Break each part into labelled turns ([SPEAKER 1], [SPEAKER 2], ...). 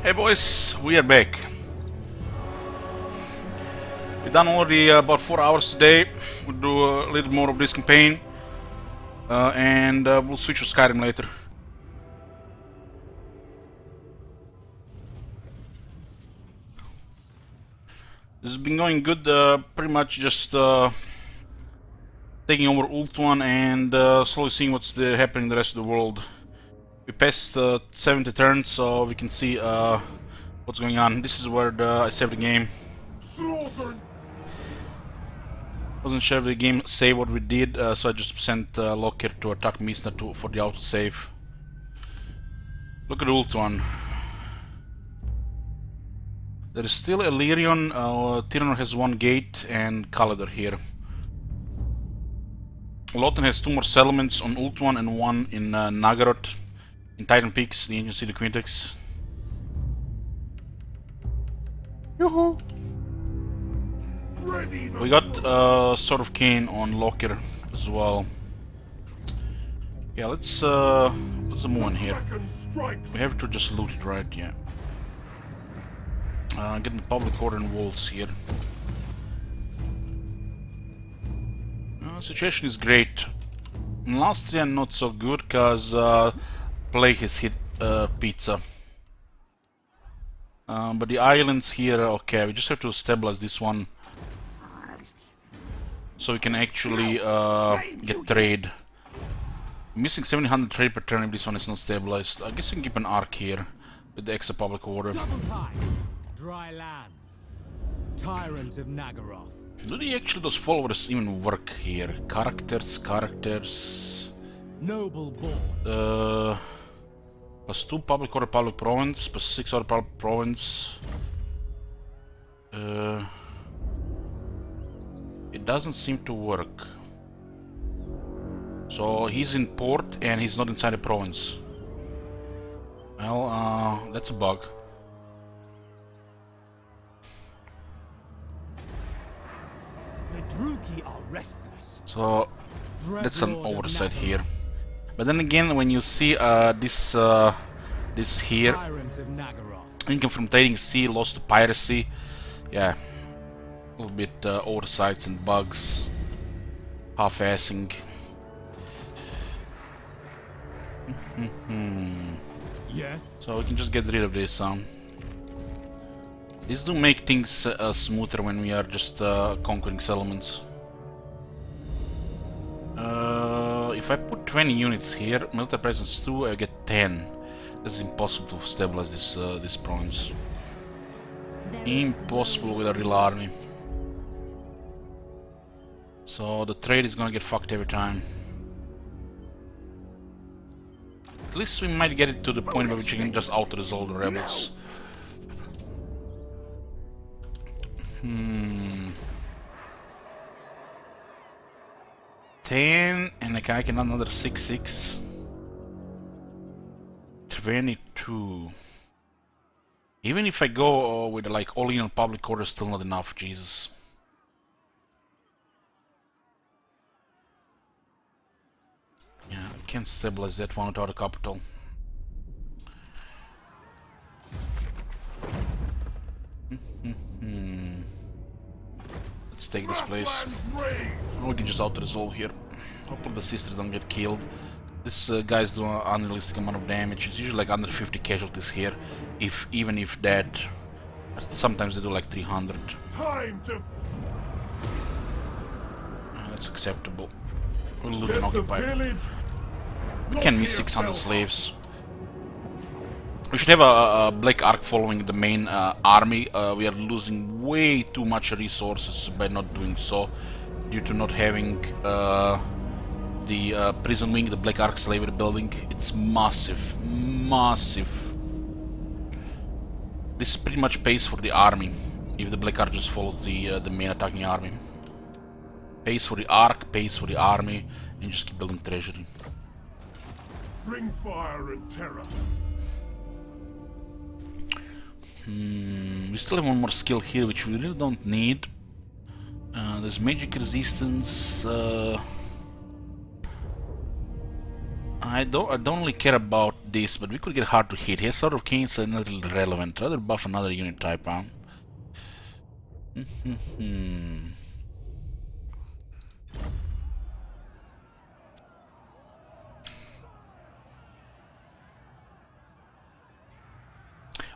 [SPEAKER 1] Hey boys, we are back. We've done already about 4 hours today. We'll do a little more of this campaign. And we'll switch to Skyrim later. This has been going good, pretty much just taking over Ultuan and slowly seeing what's happening in the rest of the world. We passed 70 turns, so we can see what's going on. This is where I saved the game. Wasn't sure if the game saved what we did, so I just sent Locker to attack Misna for the autosave. Look at Ultuan. There is still Illyrion, Tirannor has 1 gate, and Kalador here. Loten has 2 more settlements on Ultuan and 1 in Nagaroth, in Titan Peaks, the Ancient City Quintex. Yoo-hoo! We got Sword of Cain on Locker as well. Yeah, let's move on here. We have to just loot it, right? Yeah. Getting the public order and walls here. Situation is great. In Austria not so good, cause plague has hit Pizza. But the islands here, okay, we just have to stabilize this one. So we can actually get trade. Missing 700 trade per turn if this one is not stabilized. I guess we can keep an arc here with the extra public order.
[SPEAKER 2] Dry land. Tyrant of Nagaroth.
[SPEAKER 1] Do those followers even work here? Characters.
[SPEAKER 2] Noble born.
[SPEAKER 1] Plus 2 public order, public province, plus 6 other public province. It doesn't seem to work. So he's in port and he's not inside the province. Well, that's a bug.
[SPEAKER 2] The Druki are restless.
[SPEAKER 1] So that's an oversight here. But then again, when you see this here, income from trading sea, lost to piracy, yeah, a little bit oversights and bugs, half-assing.
[SPEAKER 2] Yes.
[SPEAKER 1] So we can just get rid of this. These do make things smoother when we are just conquering settlements. If I put 20 units here, military presence 2, I get 10. This is impossible to stabilize this province. Impossible with a real army. So the trade is gonna get fucked every time. At least we might get it to the point where we can just auto-resolve the rebels. 10, and I can get another 6. 22. Even if I go with like all in on public order, still not enough, Jesus. Yeah, I can't stabilize that one without a capital. Let's take this place. We can just auto-resolve here. Hopefully the sisters don't get killed. This guy's doing an unrealistic amount of damage. It's usually like under 50 casualties here, even if that. Sometimes they do like 300. That's acceptable. We'll loot and occupy. We can miss 600 slaves. We should have a Black Ark following the main army. We are losing way too much resources by not doing so, due to not having the prison wing, the Black Ark slavery building. It's massive. This pretty much pays for the army, if the Black Ark just follows the main attacking army. Pays for the Ark, pays for the army, and just keep building treasury.
[SPEAKER 3] Bring fire and terror.
[SPEAKER 1] We still have one more skill here, which we really don't need. There's magic resistance. I don't really care about this, but we could get hard to hit. His Sword of Cain's not really relevant. Rather buff another unit type, huh?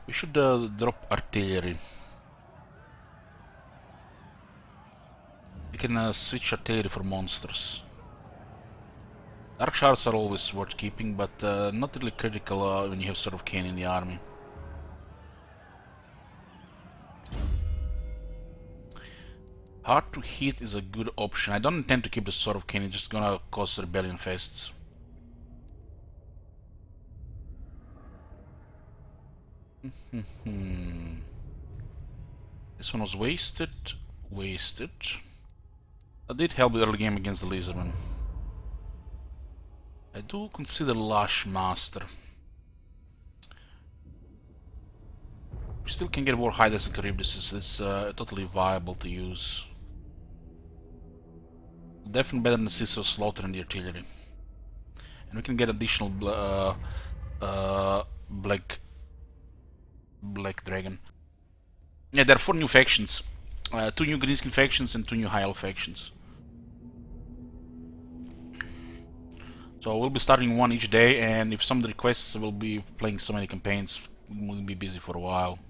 [SPEAKER 1] We should drop artillery. We can switch artillery for monsters. Dark shards are always worth keeping, but not really critical when you have Sword of Cain in the army. Hard to hit is a good option. I don't intend to keep the Sword of Cain, it's just gonna cause rebellion fests. This one was wasted. That did help the early game against the Lizardman. I do consider Lash Master. We still can get War Hiders and Charybdis. It's totally viable to use. Definitely better than the Sister of Slaughter and the artillery. And we can get additional Black Dragon. Yeah, there are 4 new factions. 2 new Greenskin factions and 2 new High Elf factions. So we'll be starting one each day, and if some of the requests, we'll be playing so many campaigns, we'll be busy for a while.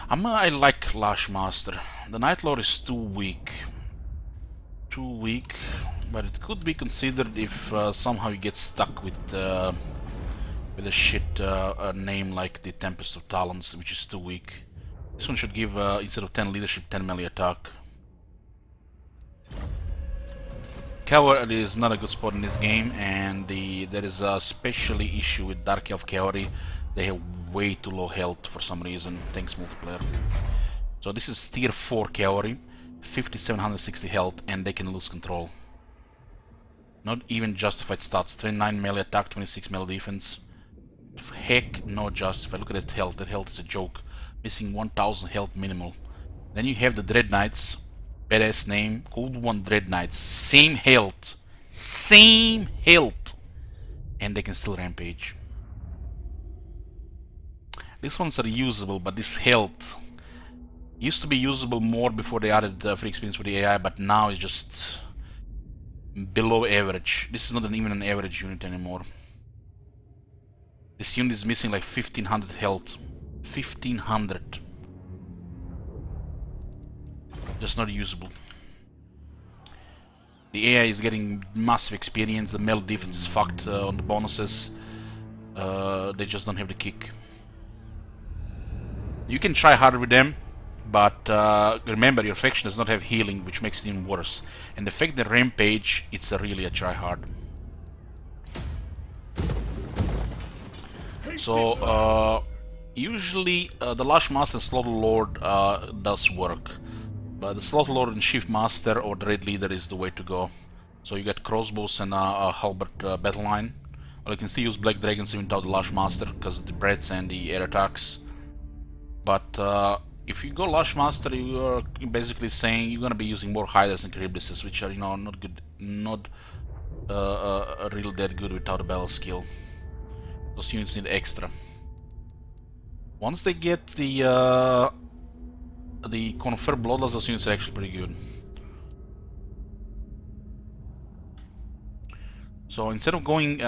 [SPEAKER 1] I like Lash Master. The Night Lord is too weak. But it could be considered if somehow you get stuck with a shit name like the Tempest of Talons, which is too weak. This one should give, instead of 10 leadership, 10 melee attack. Cavalry is not a good spot in this game, and there is a specially issue with Dark Elf Cavalry. They have way too low health for some reason, thanks multiplayer. So this is tier 4 Cavalry, 5760 health, and they can lose control. Not even justified stats, 29 melee attack, 26 melee defense. Heck, no justified. Look at that health is a joke. Missing 1000 health minimal. Then you have the Dread Knights. Badass name, Cold One Dread Knights. Same health, and they can still rampage. These ones are usable, but this health used to be usable more before they added free experience with the AI, but now it's just below average. This is not even an average unit anymore. This unit is missing like 1500 health. 1500. Just not usable. The AI is getting massive experience, the melee defense is fucked on the bonuses. They just don't have the kick. You can try harder with them, but remember your faction does not have healing, which makes it even worse. And the fact that rampage, it's really a try hard. So usually the Lash Master and Slaughter Lord does work. But the Slaughter Lord and Chief Master or the Raid Leader is the way to go. So you get crossbows and a halberd battle line. Well, you can still use Black Dragons even without the Lash Master because of the breads and the air attacks. But if you go Lash Master, you are basically saying you're gonna be using more Hiders and Charybdises, which are, you know, not good, not really that good without a battle skill. Those units need extra. Once they get the confirmed bloodlust, those units are actually pretty good. So instead of going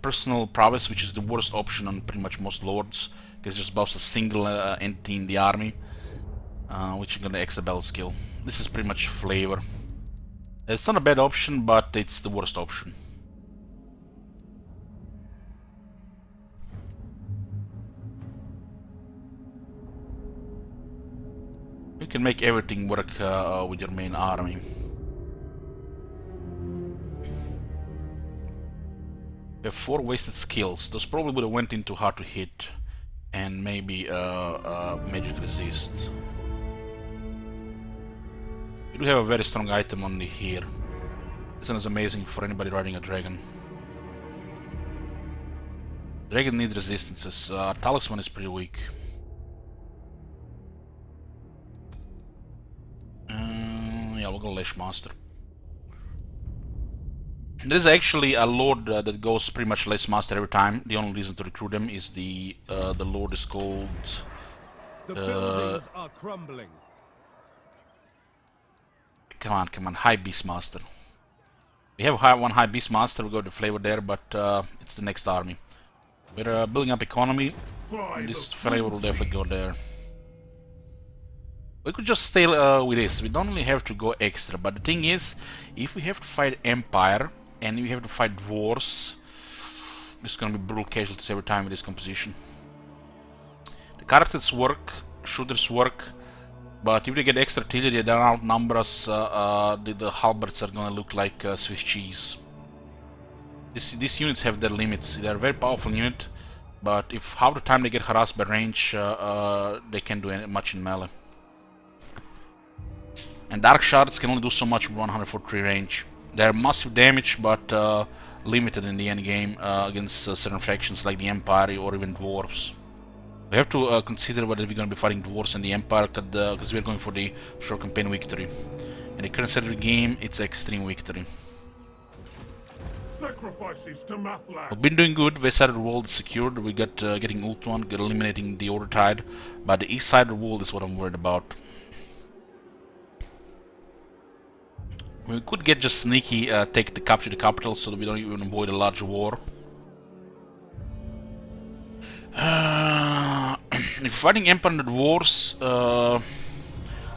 [SPEAKER 1] personal prowess, which is the worst option on pretty much most lords, because it just buffs a single entity in the army, which is gonna extra battle skill. This is pretty much flavor. It's not a bad option, but it's the worst option. You can make everything work with your main army. You have 4 wasted skills. Those probably would have went into hard to hit and maybe magic resist. You do have a very strong item only here. This one is amazing for anybody riding a dragon. Dragon needs resistances. Talisman is pretty weak. Yeah, we'll go Lash Master. There's actually a lord that goes pretty much less master every time. The only reason to recruit them is the lord is called.
[SPEAKER 2] The buildings are crumbling.
[SPEAKER 1] Come on, High Beastmaster. We have one High Beastmaster. We got the flavor there, but it's the next army. We're building up economy. This flavor will definitely go there. We could just stay with this. We don't really have to go extra. But the thing is, if we have to fight Empire and we have to fight Dwarves, there's gonna be brutal casualties every time with this composition. The characters work, shooters work, but if they get extra artillery, they outnumber us. The halberds are gonna look like Swiss cheese. These units have their limits. They're a very powerful unit, but if half the time they get harassed by range, they can't do much in melee. And Dark Shards can only do so much with 143 range. They're massive damage, but limited in the end game against certain factions like the Empire or even Dwarves. We have to consider whether we're going to be fighting Dwarves and the Empire, because we're going for the short campaign victory. In the current state of the game, it's extreme victory.
[SPEAKER 3] Sacrifices to Mathlan.
[SPEAKER 1] We've been doing good. West side of the world is secured. We got getting Ultuan, eliminating the Order Tide, but the east side of the world is what I'm worried about. We could get just sneaky, capture the capital, so that we don't even avoid a large war. If you're fighting Empire and the Dwarves,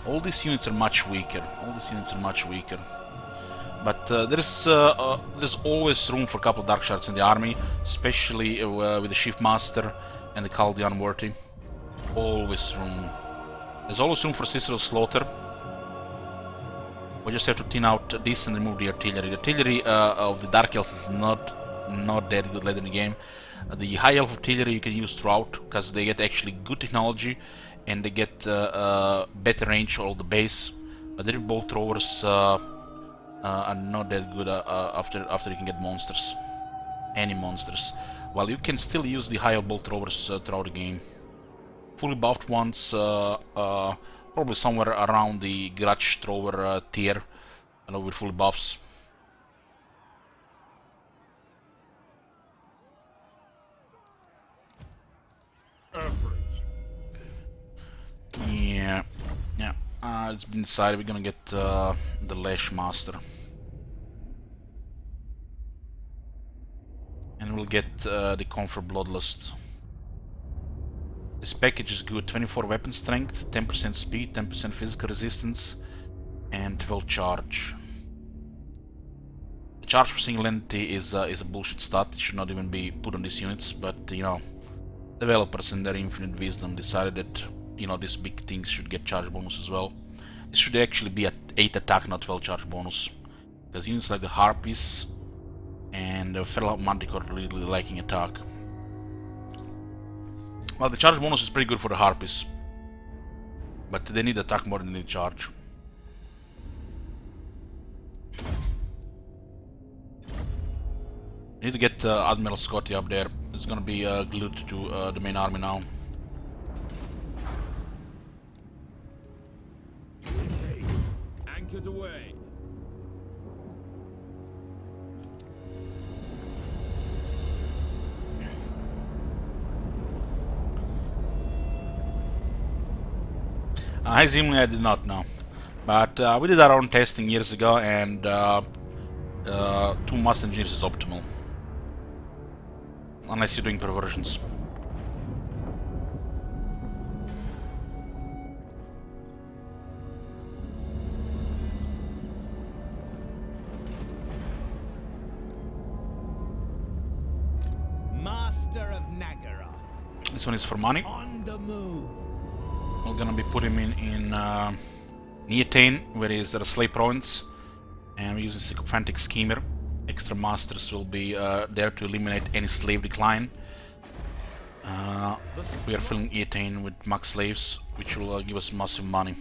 [SPEAKER 1] all these units are much weaker. But there's always room for a couple of Dark Shards in the army, especially with the Shift Master and the Chaldean Worthy. Always room. There's always room for Cicero's Slaughter. We just have to thin out this and remove the artillery. The artillery of the Dark Elves is not that good later in the game. The High Elf artillery you can use throughout, because they get actually good technology and they get better range all the base. But the bolt throwers are not that good after you can get monsters. Any monsters. While you can still use the High Elf bolt throwers throughout the game. Fully buffed ones, probably somewhere around the Grudge Thrower tier, with full buffs.
[SPEAKER 3] Average.
[SPEAKER 1] Yeah. It's been decided we're gonna get the Lash Master. And we'll get the Comfort Bloodlust. This package is good. 24 weapon strength, 10% speed, 10% physical resistance, and 12 charge. The charge per single entity is a bullshit stat. It should not even be put on these units, but you know, developers in their infinite wisdom decided that, you know, these big things should get charge bonus as well. This should actually be at 8 attack, not 12 charge bonus, because units like the Harpies and the Feral Manticore are really liking attack. Well, the charge bonus is pretty good for the Harpies, but they need attack more than they need charge. We need to get Admiral Scotty up there. It's gonna be glued to the main army now.
[SPEAKER 2] Anchors away.
[SPEAKER 1] Hizimli I did not know, but we did our own testing years ago, and 2 Master Engineers is optimal. Unless you're doing perversions.
[SPEAKER 2] Master of Nagaroth.
[SPEAKER 1] This one is for money.
[SPEAKER 2] On the move.
[SPEAKER 1] We're gonna be putting him in Neotane, where he's at a slave province, and we're using Sycophantic Schemer. Extra masters will be there to eliminate any slave decline. We are filling Neotane with max slaves, which will give us massive money.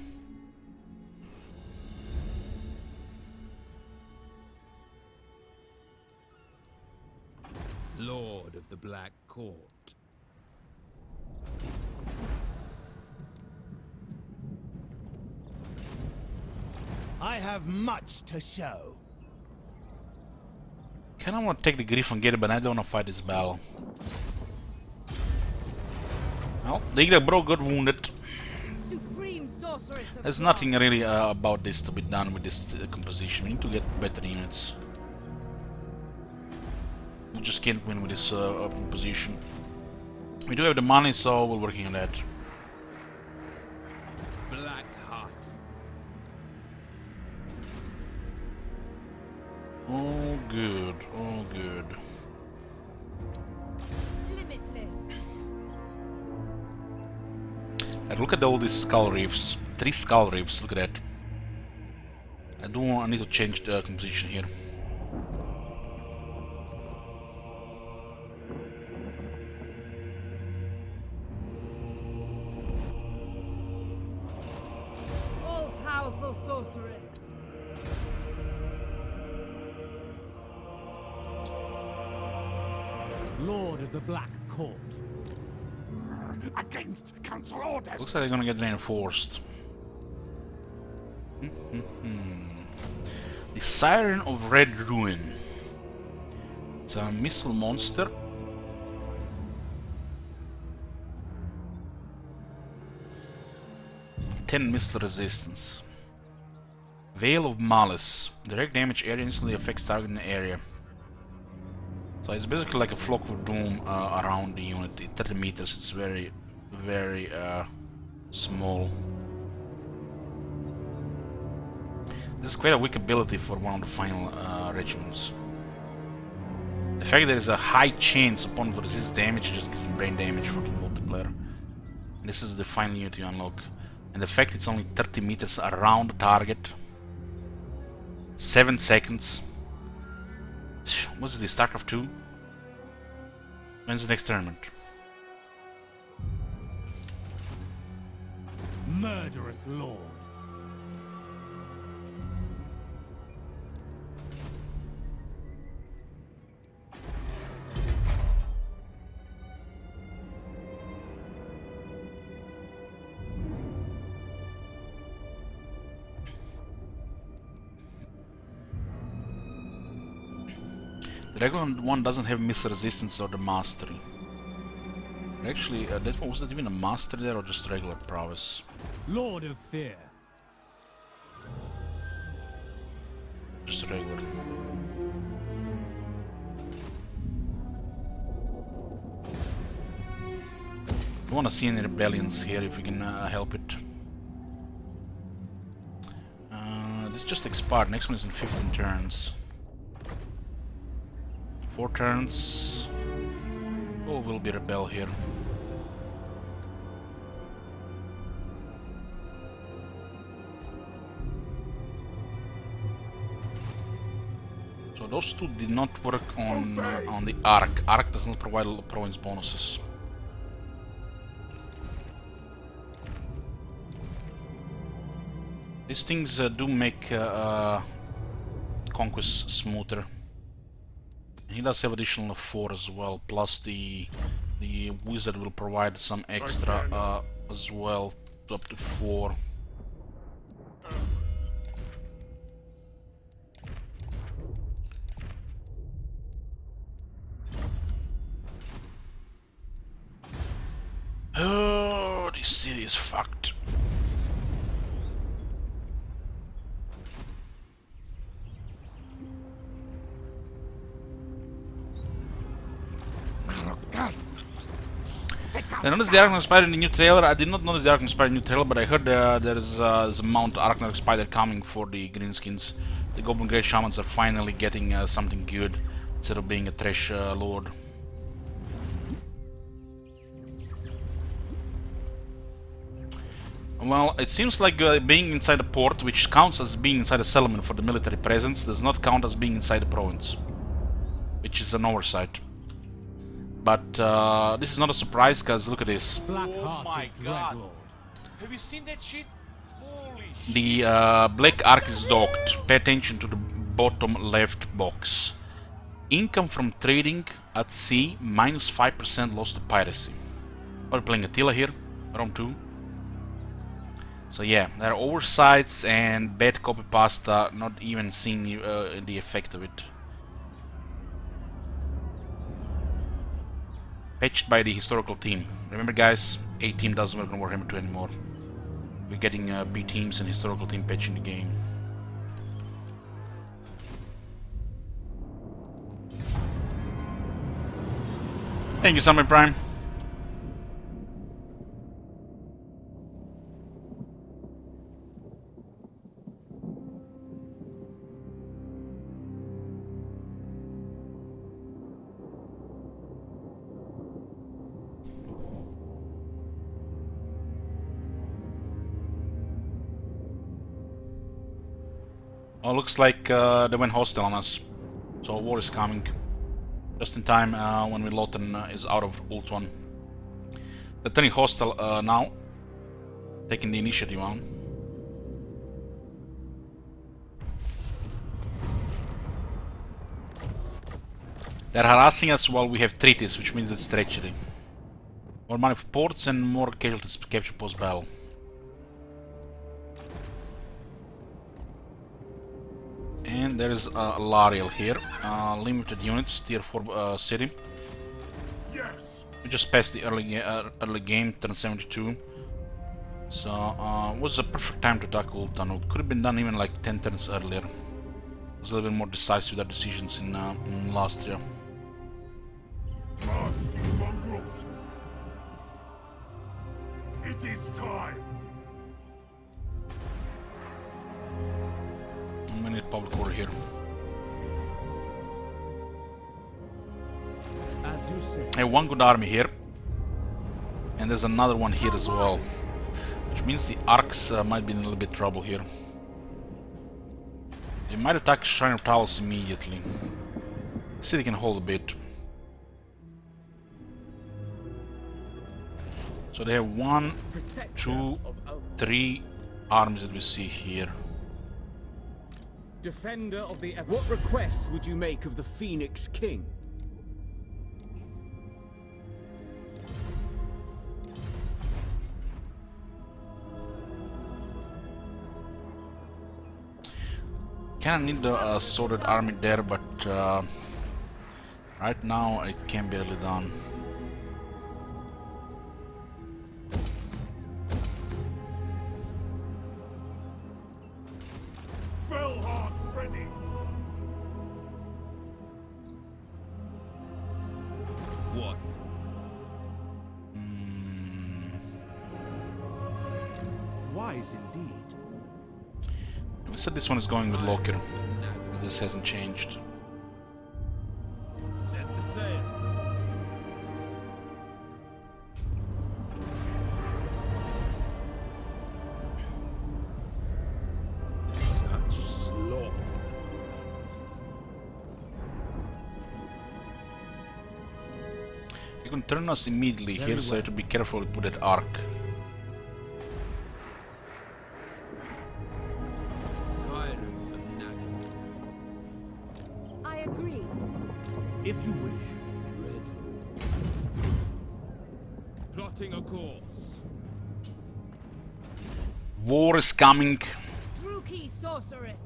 [SPEAKER 2] Lord of the Black Court. I have much to show.
[SPEAKER 1] Kinda wanna take the Griffon Gate, but I don't wanna fight this battle. Well, the Igla Bro got wounded.
[SPEAKER 4] Supreme sorceress of
[SPEAKER 1] There's
[SPEAKER 4] God.
[SPEAKER 1] nothing really about this to be done with this composition. We need to get better units. We just can't win with this composition. We do have the money, so we're working on that.
[SPEAKER 2] Black-hearted.
[SPEAKER 1] Oh, good. Oh, good.
[SPEAKER 4] Limitless.
[SPEAKER 1] And look at all these skull reefs. 3 skull reefs, look at that. I need to change the composition here.
[SPEAKER 4] All-powerful sorceress.
[SPEAKER 2] Lord of the Black Court.
[SPEAKER 3] Against council orders.
[SPEAKER 1] Looks like they're gonna get reinforced. The Siren of Red Ruin. It's a missile monster. Ten missile resistance. Veil of Malice. Direct damage area instantly affects target in the area. So it's basically like a Flock of Doom around the unit. 30 meters. It's very, very small. This is quite a weak ability for one of the final regiments. The fact there is a high chance upon it resist damage just gives me brain damage, fucking multiplayer. And this is the final unit you unlock. And the fact it's only 30 meters around the target. 7 seconds. What's this, StarCraft 2? When's the next tournament?
[SPEAKER 2] Murderous Lord.
[SPEAKER 1] The regular one doesn't have missile resistance or the mastery. Actually, that one, was that even a mastery there or just regular prowess?
[SPEAKER 2] Lord of Fear.
[SPEAKER 1] Just regular. I want to see any rebellions here if we can help it. This just expired. Next one is in 15 turns. 4 turns. Oh, will be rebel here. So those two did not work on the Ark. Ark does not provide province bonuses. These things do make conquest smoother. He does have additional 4 as well, plus the wizard will provide some extra as well, up to 4. Oh, this city is fucked. I noticed the Arcanine Spider in the new trailer. I did not notice the Arcanine Spider in the new trailer, but I heard there's a Mount Arcanine Spider coming for the Greenskins. The Goblin Great Shamans are finally getting something good instead of being a trash lord. Well, it seems like being inside the port, which counts as being inside the settlement for the military presence, does not count as being inside the province, which is an oversight. But this is not a surprise, because look at this.
[SPEAKER 2] Black-hearted
[SPEAKER 5] my God.
[SPEAKER 2] Dreadlord.
[SPEAKER 5] Have you seen that shit? Holy shit.
[SPEAKER 1] The Black Ark is docked. Pay attention to the bottom left box. Income from trading at sea, minus 5% loss to piracy. We're playing Attila here, round 2. So yeah, there are oversights and bad copy pasta, not even seeing the effect of it. Patched by the historical team. Remember guys, A team doesn't work on Warhammer 2 anymore. We're getting B teams and historical team patch in the game. Thank you, Summer Prime. Oh, looks like they went hostile on us. So war is coming. Just in time when Lothern is out of ult 1. They're turning hostile now. Taking the initiative on. They're harassing us while we have treaties, which means it's treachery. More money for ports and more casualties to capture post-battle. And there is a Lariel here, limited units, tier 4 city.
[SPEAKER 3] Yes.
[SPEAKER 1] We just passed the early game, turn 72. So was a perfect time to tackle Ultanu. Could have been done even like 10 turns earlier. Was a little bit more decisive with our decisions in last year.
[SPEAKER 3] March, you mongrels. It is time.
[SPEAKER 1] We need public order here.
[SPEAKER 2] As you say.
[SPEAKER 1] I have one good army here, and there's another one here as well, which means the arcs might be in a little bit trouble here. They might attack Shrine of Talos immediately. See, they can hold a bit. So they have 1, 2, 3 armies that we see here.
[SPEAKER 6] Defender of the What requests would you make of the Phoenix King?
[SPEAKER 1] Kinda need the sorted army there, but right now it can't be really done.
[SPEAKER 3] Fellheart ready.
[SPEAKER 2] What? Wise indeed.
[SPEAKER 1] We said this one is going with Loker. This hasn't changed.
[SPEAKER 2] Set the sails. Such slaughter.
[SPEAKER 1] You can turn us immediately here, so you have to be careful to put that arc.
[SPEAKER 2] Tyrant of Nagel.
[SPEAKER 4] I agree.
[SPEAKER 2] If you wish, Dreadlord. Plotting a course.
[SPEAKER 1] War is coming.
[SPEAKER 4] Druki sorceress.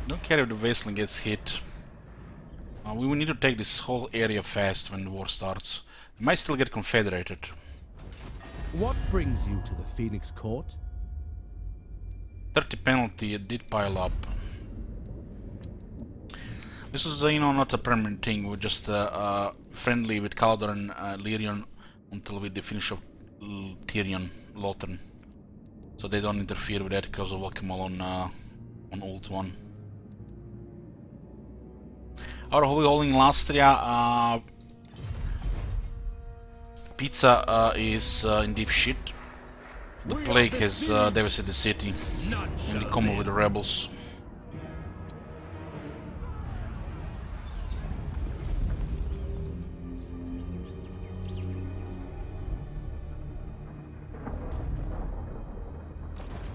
[SPEAKER 1] Don't care if the Wasteland gets hit. We will need to take this whole area fast when the war starts. We might still get confederated.
[SPEAKER 2] What brings you to the Phoenix Court?
[SPEAKER 1] 30 penalty, it did pile up. This is, you know, not a permanent thing. We're just friendly with Kalador and Lyrion until we finish up Tyrion, Lothern. So they don't interfere with that because of Valkamal on ult 1. Our Holy Holding Lastria, Pizza is in deep shit. The plague has devastated the city, and they come with the rebels.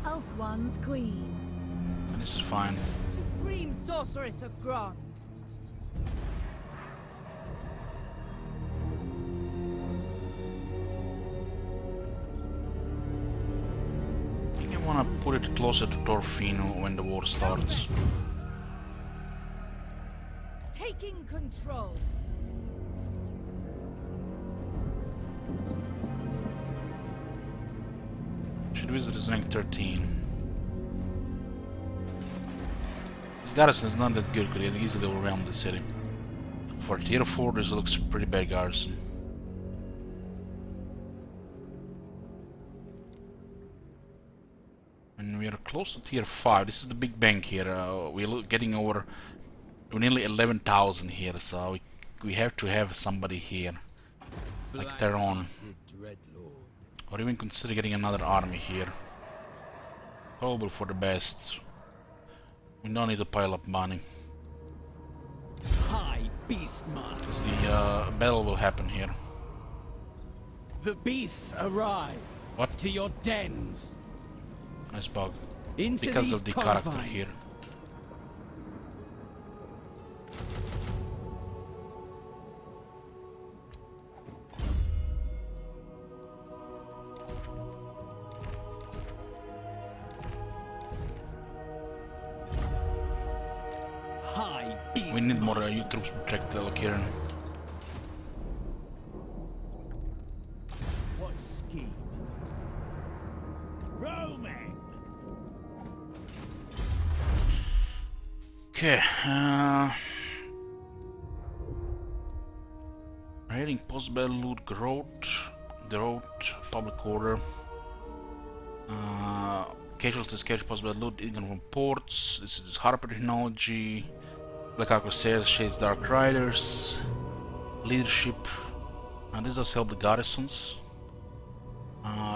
[SPEAKER 4] Ulthuan's queen.
[SPEAKER 1] And this is fine.
[SPEAKER 4] Supreme sorceress of Grond.
[SPEAKER 1] I think I wanna put it closer to Torfino when the war starts.
[SPEAKER 4] Taking control.
[SPEAKER 1] Good Wizard is rank 13. This garrison is not that good, could easily overwhelm the city. For tier 4, this looks pretty bad garrison. And we are close to tier 5. This is the big bank here. We're getting over nearly 11,000 here, so we have to have somebody here, like Theron, or even consider getting another army here. Probably for the best. We don't need to pile up money.
[SPEAKER 6] High Beastmaster.
[SPEAKER 1] Because the battle will happen here.
[SPEAKER 6] The beasts arrive.
[SPEAKER 1] What?
[SPEAKER 6] To your dens.
[SPEAKER 1] Nice bug.
[SPEAKER 6] Into
[SPEAKER 1] Because
[SPEAKER 6] these
[SPEAKER 1] of the character
[SPEAKER 6] confines.
[SPEAKER 1] here.
[SPEAKER 6] High Beastmaster.
[SPEAKER 1] We need more troops to protect the Lokiran.
[SPEAKER 6] What scheme? Roaming.
[SPEAKER 1] Okay, raiding post-battle loot, growth, public order, casualties, post-battle loot, income from ports. This is Harper technology, Black Ark Crusaders, Shades, Dark Riders, leadership, and this does help the garrisons.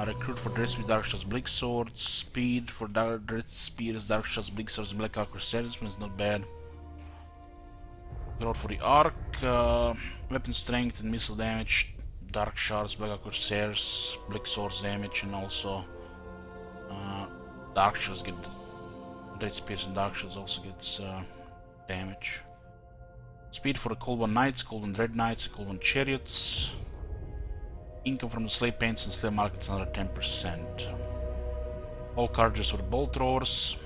[SPEAKER 1] Recruit for Dreadspeed, Dark Shots, Bleak Swords, speed for Dreadspeed, Dark Shots, Bleak Swords, and Black Ark Crusaders, but it's not bad. Growth for the Arc, weapon strength and missile damage, Dark Shards, Black Ark Crusaders, Bleak Swords damage, and also Dark Shots get Dreadspears and Dark Shots also gets damage. Speed for the Cold One Knights, Cold One Dread Knights, and Cold One Chariots. Income from the slave paints and slave markets another 10%. All cartridges for the bolt throwers.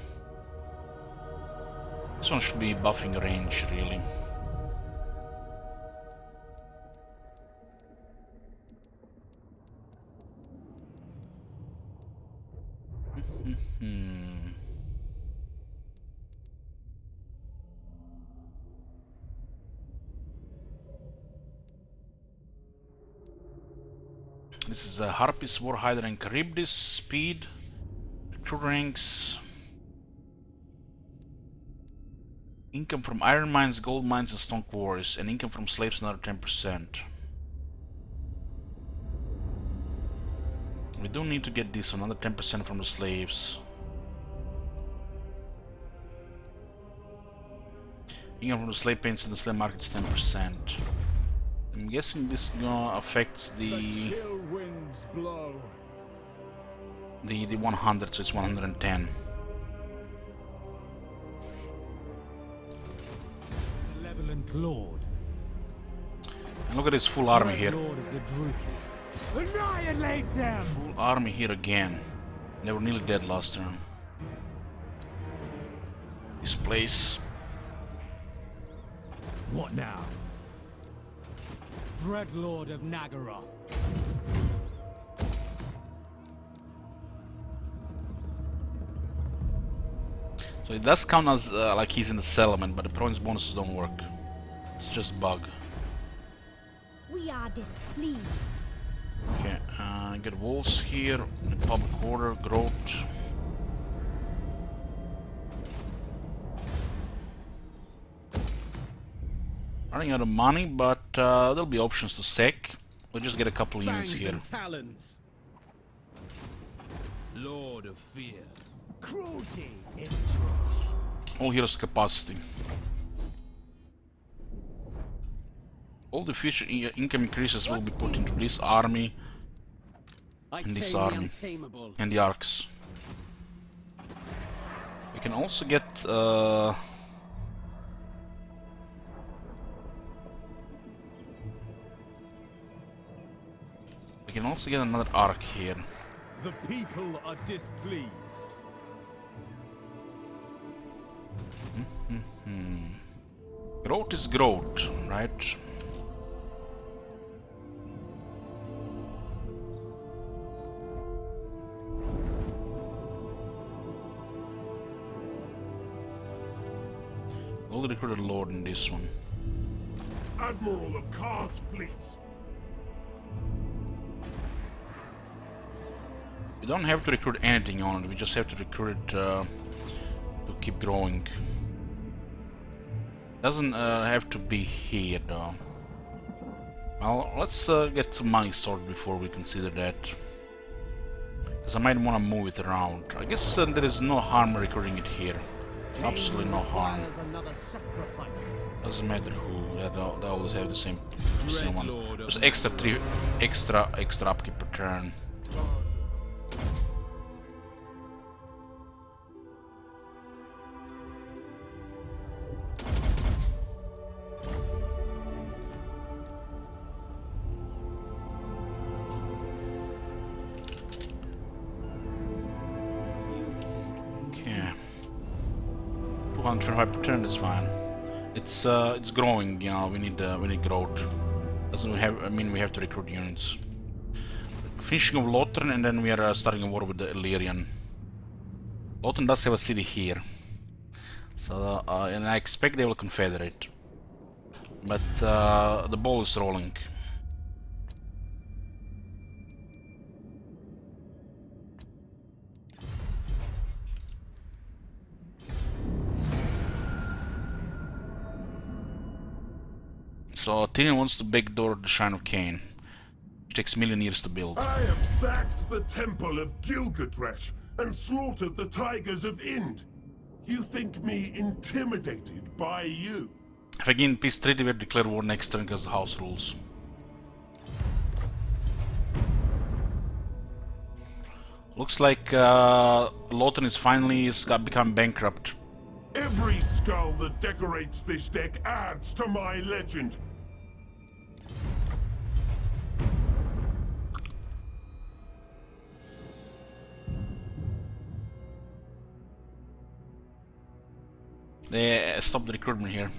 [SPEAKER 1] This one should be buffing range, really. This is Harpis, Warhider, and Charybdis. Speed, recruit ranks, income from iron mines, gold mines, and stone quarries, and income from slaves another 10%. We do need to get this another 10% from the slaves. Income from the slave paints and the slave markets 10%. I'm guessing this gonna affect the
[SPEAKER 3] Chill winds blow.
[SPEAKER 1] the 100, so it's 110.
[SPEAKER 2] Malevolent Lord.
[SPEAKER 1] And look at this full army here.
[SPEAKER 2] Lord of the Druki. Annihilate them!
[SPEAKER 1] Full army here again. They were nearly dead last turn. This place.
[SPEAKER 2] What now? Dreadlord of Nagaroth.
[SPEAKER 1] So it does count as like he's in the settlement, but the province bonuses don't work. It's just a bug.
[SPEAKER 4] We are displeased.
[SPEAKER 1] Okay, get walls here, public order, growth. Running out of money, but there'll be options to sack. We'll just get a couple units
[SPEAKER 6] Fangs
[SPEAKER 1] here.
[SPEAKER 6] and talons. Lord of fear. Cruelty.
[SPEAKER 1] All heroes capacity. All the future income increases will be put into this army
[SPEAKER 6] I
[SPEAKER 1] and this
[SPEAKER 6] tame the
[SPEAKER 1] army
[SPEAKER 6] untamable.
[SPEAKER 1] and the arcs. We can also get we can also get another arc here.
[SPEAKER 2] The people are displeased.
[SPEAKER 1] Growth is growth, right? Only recruited Lord in this one.
[SPEAKER 3] Admiral of Kar's fleets.
[SPEAKER 1] We don't have to recruit anything on it, we just have to recruit it to keep growing. Doesn't have to be here though. Well, let's get some money sorted before we consider that. Because I might want to move it around. I guess there is no harm recruiting it here. Absolutely no harm.
[SPEAKER 6] Another sacrifice.
[SPEAKER 1] Doesn't matter who, they always have the same one.
[SPEAKER 6] Dreadlord of
[SPEAKER 1] Just extra upkeep per turn. Okay. 225 per turn is fine. It's growing, you know. We need growth. Doesn't mean we have to recruit units. Finishing of Lothern, and then we are starting a war with the Illyrian. Lothern does have a city here, so and I expect they will confederate. But the ball is rolling. So Tyrion wants to backdoor the Shrine of Cain, which takes a million years to build.
[SPEAKER 3] I have sacked the temple of Gilgadresh and slaughtered the tigers of Ind. You think me intimidated by you?
[SPEAKER 1] If again peace treaty, we declare war next turn because the house rules. Looks like Lothern is finally become bankrupt.
[SPEAKER 3] Every skull that decorates this deck adds to my legend.
[SPEAKER 1] They stopped the recruitment here.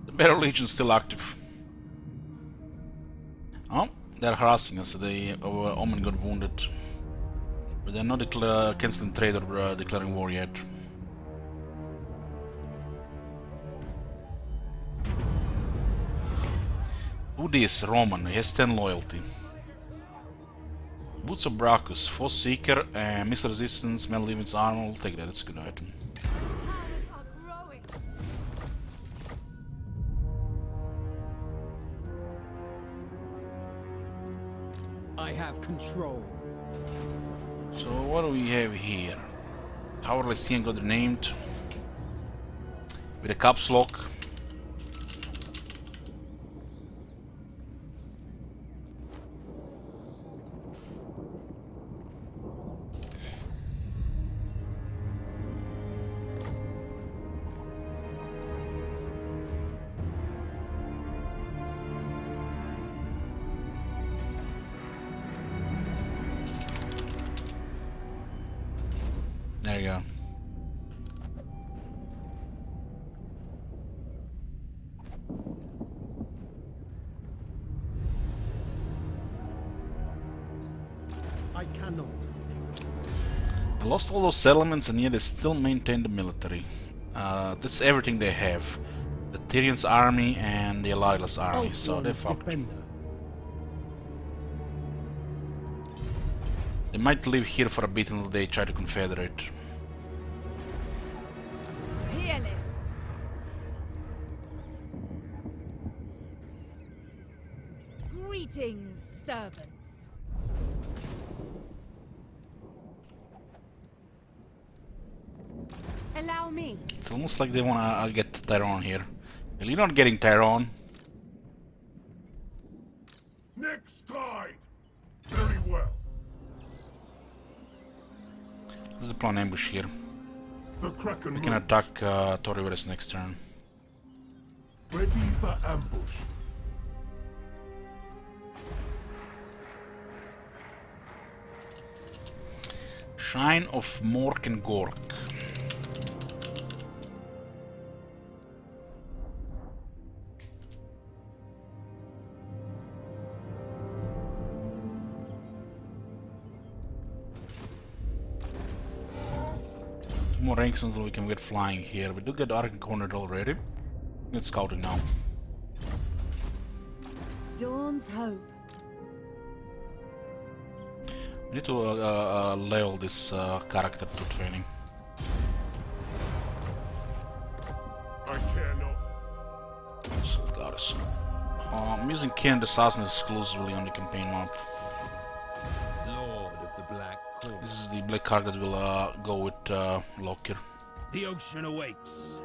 [SPEAKER 1] The Battle Legion's still active. Oh, they're harassing us. The Omen got wounded. But they're not canceling trade or declaring war yet. Who this? Roman. He has 10 loyalty. Boots of Brachus, Foe Seeker, Missile Resistance, Metal Limits Armor. I'll take that, that's a good item.
[SPEAKER 6] I have control.
[SPEAKER 1] So what do we have here? Tower Lycian got renamed with a caps lock. There you go.
[SPEAKER 6] I cannot.
[SPEAKER 1] They lost all those settlements and yet they still maintain the military. That's everything they have. The Tyrion's army and the Alarila's army, so they're fucked.
[SPEAKER 2] Defender.
[SPEAKER 1] They might live here for a bit until they try to confederate.
[SPEAKER 4] Peerless. Greetings, servants. Allow me.
[SPEAKER 1] It's almost like they wanna get Tyrone here. Well, you're not getting Tyrone.
[SPEAKER 3] Next tide. Very well.
[SPEAKER 1] Let's deploy an ambush here.
[SPEAKER 3] The Kraken
[SPEAKER 1] We can
[SPEAKER 3] moves.
[SPEAKER 1] attack Torriveris next turn.
[SPEAKER 3] Ready for ambush.
[SPEAKER 1] Shrine of Mork and Gork. more ranks until we can get flying here. We do get Ark cornered already. It's scouting now.
[SPEAKER 4] Dawn's hope.
[SPEAKER 1] We need to level this character to training.
[SPEAKER 3] I care not.
[SPEAKER 1] Assault Garrison. I'm using Kenned Assassin exclusively on the campaign map.
[SPEAKER 2] Lord of the Black Core.
[SPEAKER 1] This is the black card that will go with Locker.
[SPEAKER 2] The ocean awaits.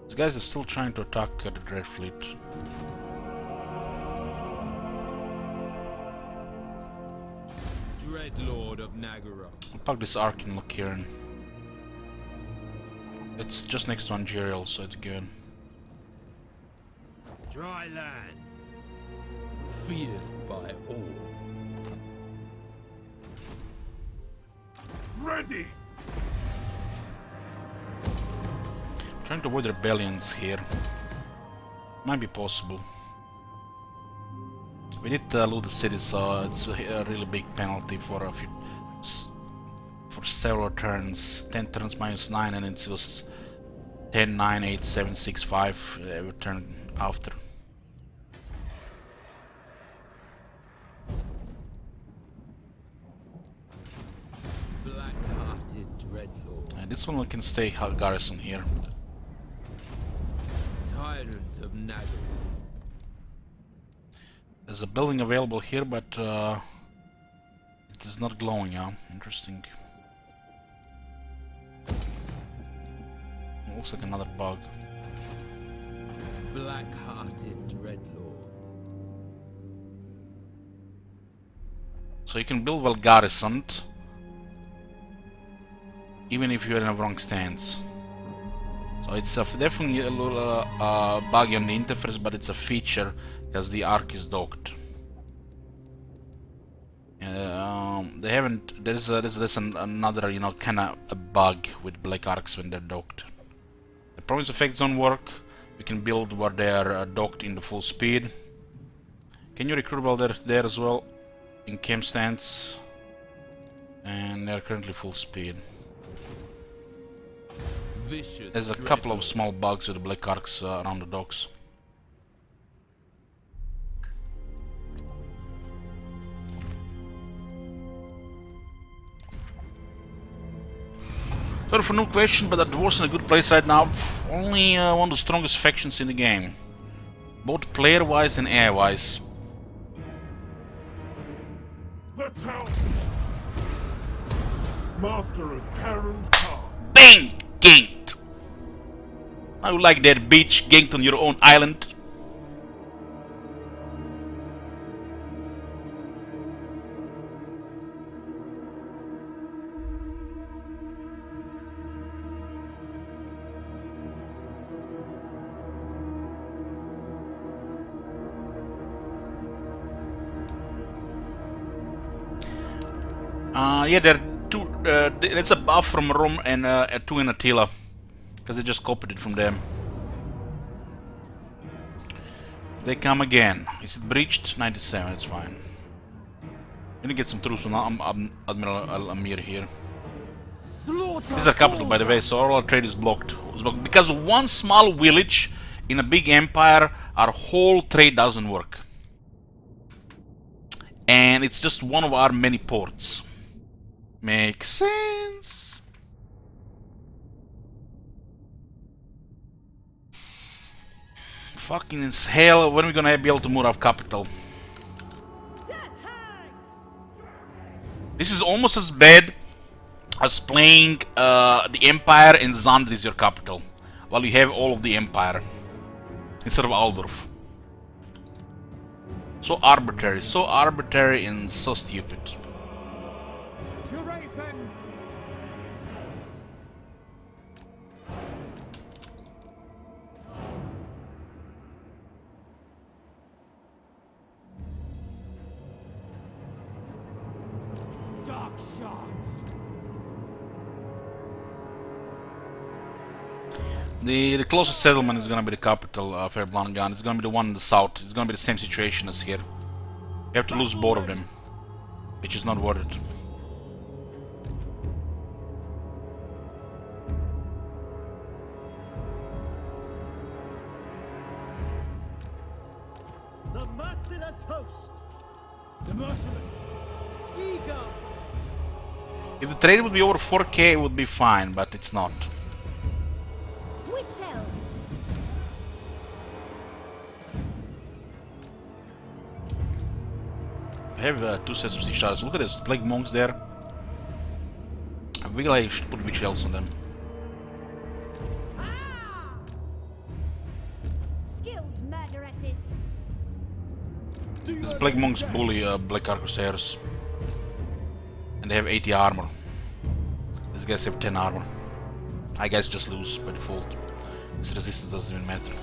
[SPEAKER 1] These guys are still trying to attack the Dread Fleet.
[SPEAKER 2] Dread Lord of Nagara.
[SPEAKER 1] I'll pack this Ark in Lokiran. It's just next to Angerial, so it's good.
[SPEAKER 2] Dry land. Feared by all.
[SPEAKER 3] Ready!
[SPEAKER 1] Trying to avoid rebellions here. Might be possible. We need to loot the city, so it's a really big penalty for a few, for several turns. 10 turns minus 9, and it was 10, 9, 8, 7, 6, 5 every turn after.
[SPEAKER 2] Black-hearted Dreadlord.
[SPEAKER 1] And this one we can stay garrison here.
[SPEAKER 2] Tyrant of Nagara.
[SPEAKER 1] There's a building available here, but it is not glowing, yeah? Interesting. Looks like another bug.
[SPEAKER 2] Black-hearted Dreadlord.
[SPEAKER 1] So you can build well garrisoned, even if you're in a wrong stance. So it's definitely a little buggy on the interface, but it's a feature because the Ark is docked. They haven't. There's another, you know, kind of a bug with black Arks when they're docked. The promise effects don't work. You can build where they are docked in the full speed. Can you recruit while they're there as well? In camp stance, and they're currently full speed.
[SPEAKER 2] Vicious
[SPEAKER 1] There's a couple of small bugs with the black arcs around the docks. Sorry for no question, but the dwarves in a good place right now. Only one of the strongest factions in the game, both player-wise and air-wise.
[SPEAKER 3] The town! Master of Karen's Power.
[SPEAKER 1] Bang! Ganked! I would like that bitch ganked on your own island. Yeah, there are two. It's a buff from Rome and two in Attila, because they just copied it from them. They come again. Is it breached? 97. It's fine. Gonna get some troops on Admiral Al-Amir here. This is a capital, by the way, so all our trade is blocked. Because one small village in a big empire, our whole trade doesn't work. And it's just one of our many ports. Makes sense. Fucking hell, when are we gonna be able to move our capital? This is almost as bad as playing the Empire and Xandr is your capital, while you have all of the Empire instead of Aldorf. So arbitrary and so stupid.
[SPEAKER 2] Dark shards.
[SPEAKER 1] The closest settlement is gonna be the capital, Fairblangan. It's gonna be the one in the south. It's gonna be the same situation as here. You have to lose both of them. which is not worth it.
[SPEAKER 6] The merciless host. The merciless. Eager.
[SPEAKER 1] If the trade would be over 4k, it would be fine, but it's not.
[SPEAKER 4] Witch elves.
[SPEAKER 1] I have 2 sets of siege towers. Look at this, plague monks there. I feel like I should put witch elves on them.
[SPEAKER 4] Skilled murderesses.
[SPEAKER 1] These plague monks bully Black Arqueros. And they have 80 armor. These guys have 10 armor. I guess just lose by default. This resistance doesn't even matter.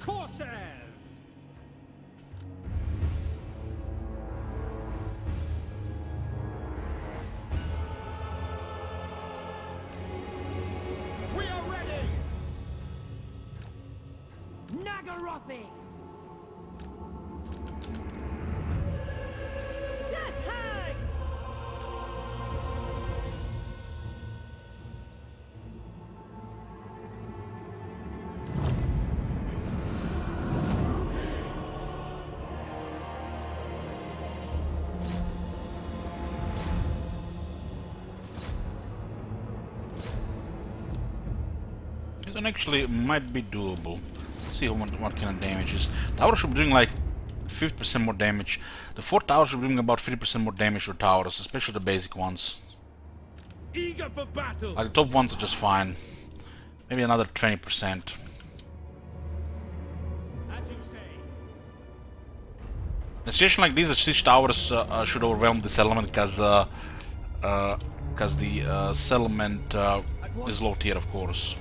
[SPEAKER 6] Corsairs. We are ready. Nagarothi. Death hag.
[SPEAKER 1] This one actually might be doable. Let's see what kind of damage is. Tower should be doing like 50% more damage. The 4 towers should be doing about 50% more damage to towers, especially the basic ones.
[SPEAKER 6] Eager for battle.
[SPEAKER 1] Like the top ones are just fine. Maybe another 20%.
[SPEAKER 6] As you say.
[SPEAKER 1] In a situation like this, the siege towers should overwhelm the settlement because the settlement is low tier, of course.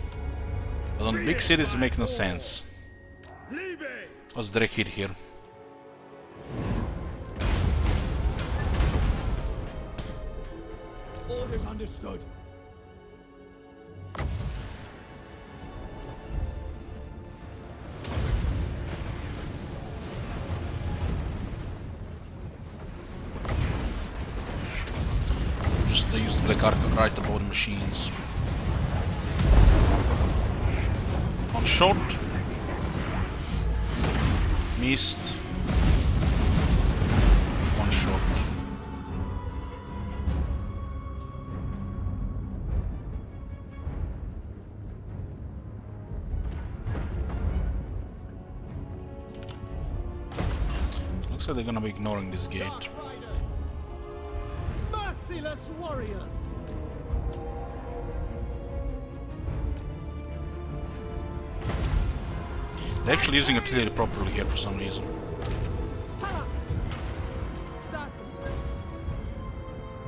[SPEAKER 1] But on big cities, it makes no sense.
[SPEAKER 6] Leave it.
[SPEAKER 1] What's direct hit here?
[SPEAKER 6] Orders understood.
[SPEAKER 1] Just use the Black Arc right above the machines. One shot. Missed. One shot. Looks like they're gonna be ignoring this gate.
[SPEAKER 6] Dark Riders. Merciless warriors.
[SPEAKER 1] They're actually using artillery properly here for some reason.
[SPEAKER 4] Certain.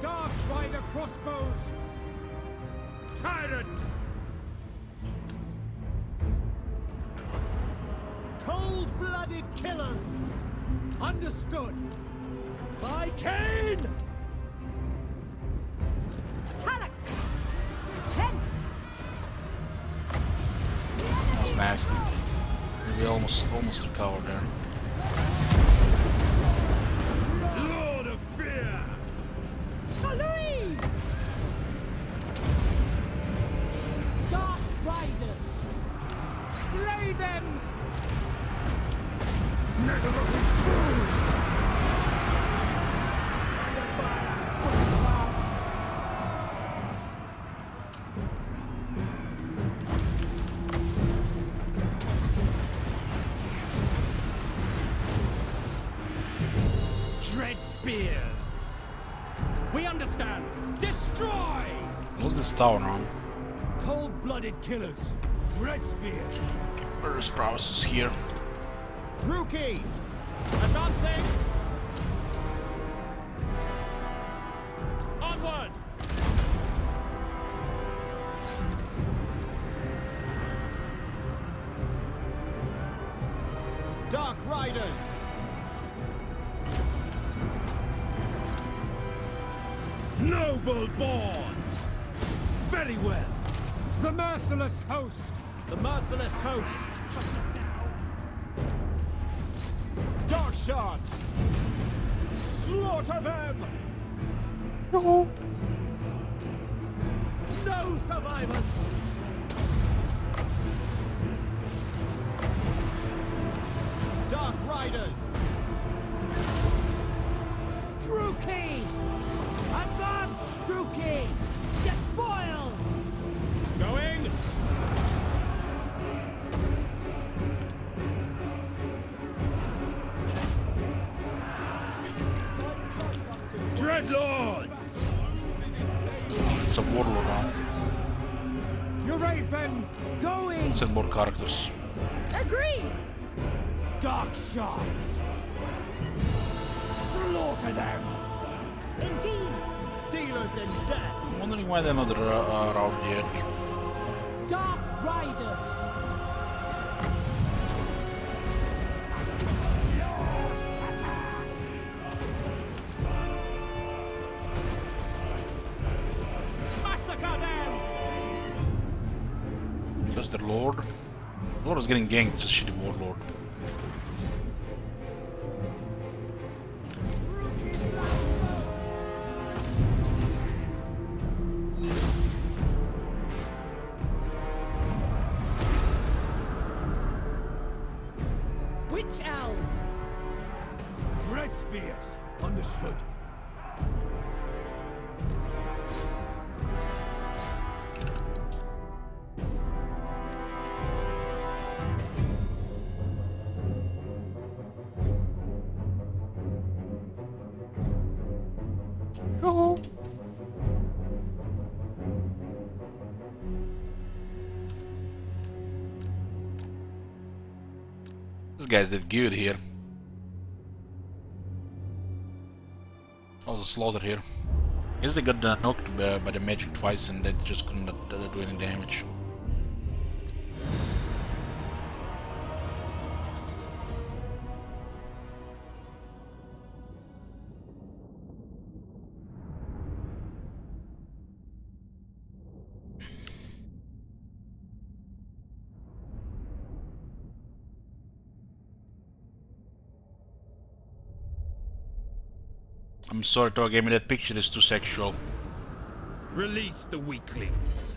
[SPEAKER 6] Dark Rider crossbows. Tyrant. Cold-blooded killers. Understood. By Cain.
[SPEAKER 4] Talak. Ten.
[SPEAKER 1] That was nasty. We almost recovered there.
[SPEAKER 6] Lord of Fear.
[SPEAKER 4] Halloween. Dark Riders. Slay them.
[SPEAKER 6] Dread spears. We understand. Destroy.
[SPEAKER 1] What's this tower now?
[SPEAKER 6] Cold-blooded killers. Dread spears.
[SPEAKER 1] Where's prowess is here?
[SPEAKER 6] Druki. Advancing. Onward. Dark Riders. Noble born. Very well. The merciless host. The merciless host. Dark shards. Slaughter them!
[SPEAKER 2] No survivors!
[SPEAKER 6] Dark Riders!
[SPEAKER 4] Druki! Advance, Druki! Despoil!
[SPEAKER 6] Going! Dreadlord!
[SPEAKER 1] It's a warlord now.
[SPEAKER 4] Urafen, going!
[SPEAKER 1] Send more characters.
[SPEAKER 4] Agreed! Dark shards! Slaughter them! Indeed!
[SPEAKER 6] Dealers in death!
[SPEAKER 1] I'm wondering why they're not around yet.
[SPEAKER 4] Dark riders!
[SPEAKER 6] Massacre them!
[SPEAKER 1] Just their lord. Lord is getting ganked, just shitty warlord.
[SPEAKER 4] Witch elves!
[SPEAKER 2] Dread spears. Understood.
[SPEAKER 1] This guy's that good here. Also slaughter here. Guess they got knocked by the magic twice and they just couldn't do any damage. I'm sorry, Tor gave me that picture, it's too sexual.
[SPEAKER 2] Release the weaklings.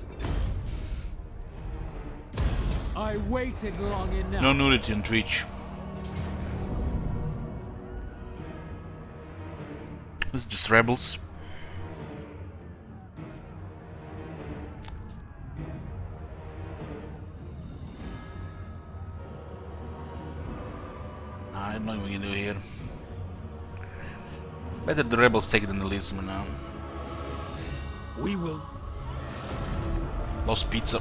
[SPEAKER 2] I waited long enough.
[SPEAKER 1] No nudity on Twitch. This is just rebels. I don't know what we can do here. Better the rebels take it than the Lisbon now.
[SPEAKER 2] We will.
[SPEAKER 1] Lost pizza.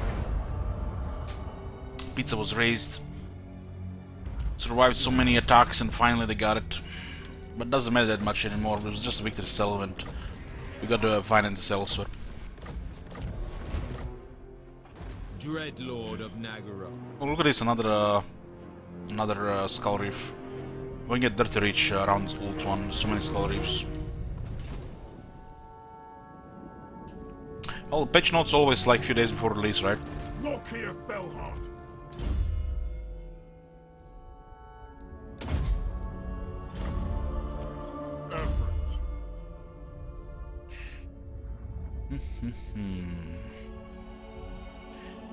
[SPEAKER 1] Pizza was raised. Survived so many attacks and finally they got it. But doesn't matter that much anymore. It was just a victory settlement. We got to finance elsewhere.
[SPEAKER 2] Dreadlord of Nagara.
[SPEAKER 1] Oh, look at this, another skull reef. We can get Dirty Reach around Ult 1, so many skull reefs. Oh, patch notes always like a few days before release, right?
[SPEAKER 3] Look here, Fellheart. Average.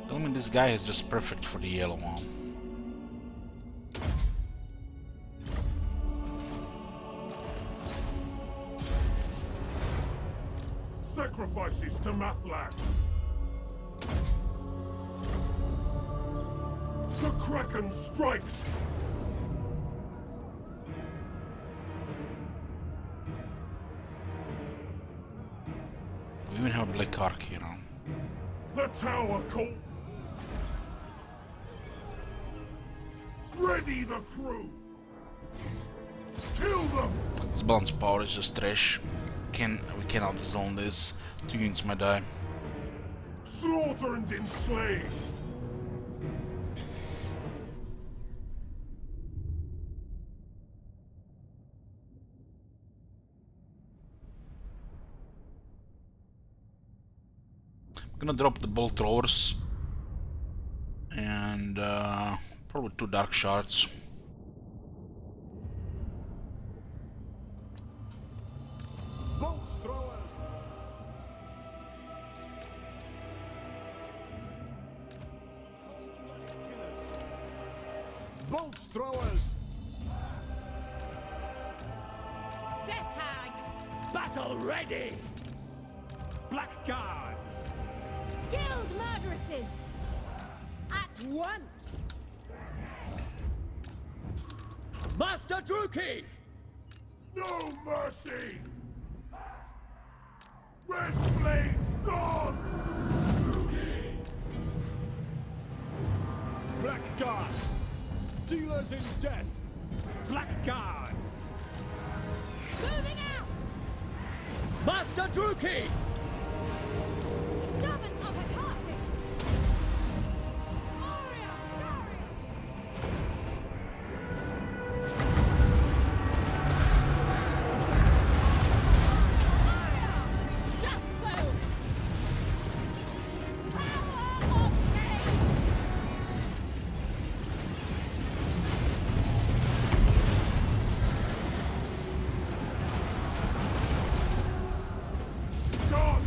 [SPEAKER 1] Tell me this guy is just perfect for the yellow one.
[SPEAKER 3] Sacrifices to Mathlag. The Kraken strikes.
[SPEAKER 1] We even have a Black Ark here now.
[SPEAKER 3] The tower call. Ready the crew. Kill them.
[SPEAKER 1] This balance power is just trash. We cannot zone this. 2 units might die.
[SPEAKER 3] Slaughter and enslave.
[SPEAKER 1] I'm gonna drop the bolt throwers and probably 2 dark shards.
[SPEAKER 2] Bolt throwers!
[SPEAKER 4] Death hag!
[SPEAKER 2] Battle ready! Black guards!
[SPEAKER 4] Skilled murderesses! At once!
[SPEAKER 2] Master Druki!
[SPEAKER 3] No mercy! Red flames, gods!
[SPEAKER 2] Black guards! Dealers in death! Black guards!
[SPEAKER 4] Moving out!
[SPEAKER 2] Master Druki!
[SPEAKER 4] Servant of Hecate! Aria Shari! Aria! Just so! Power of pain!
[SPEAKER 3] God!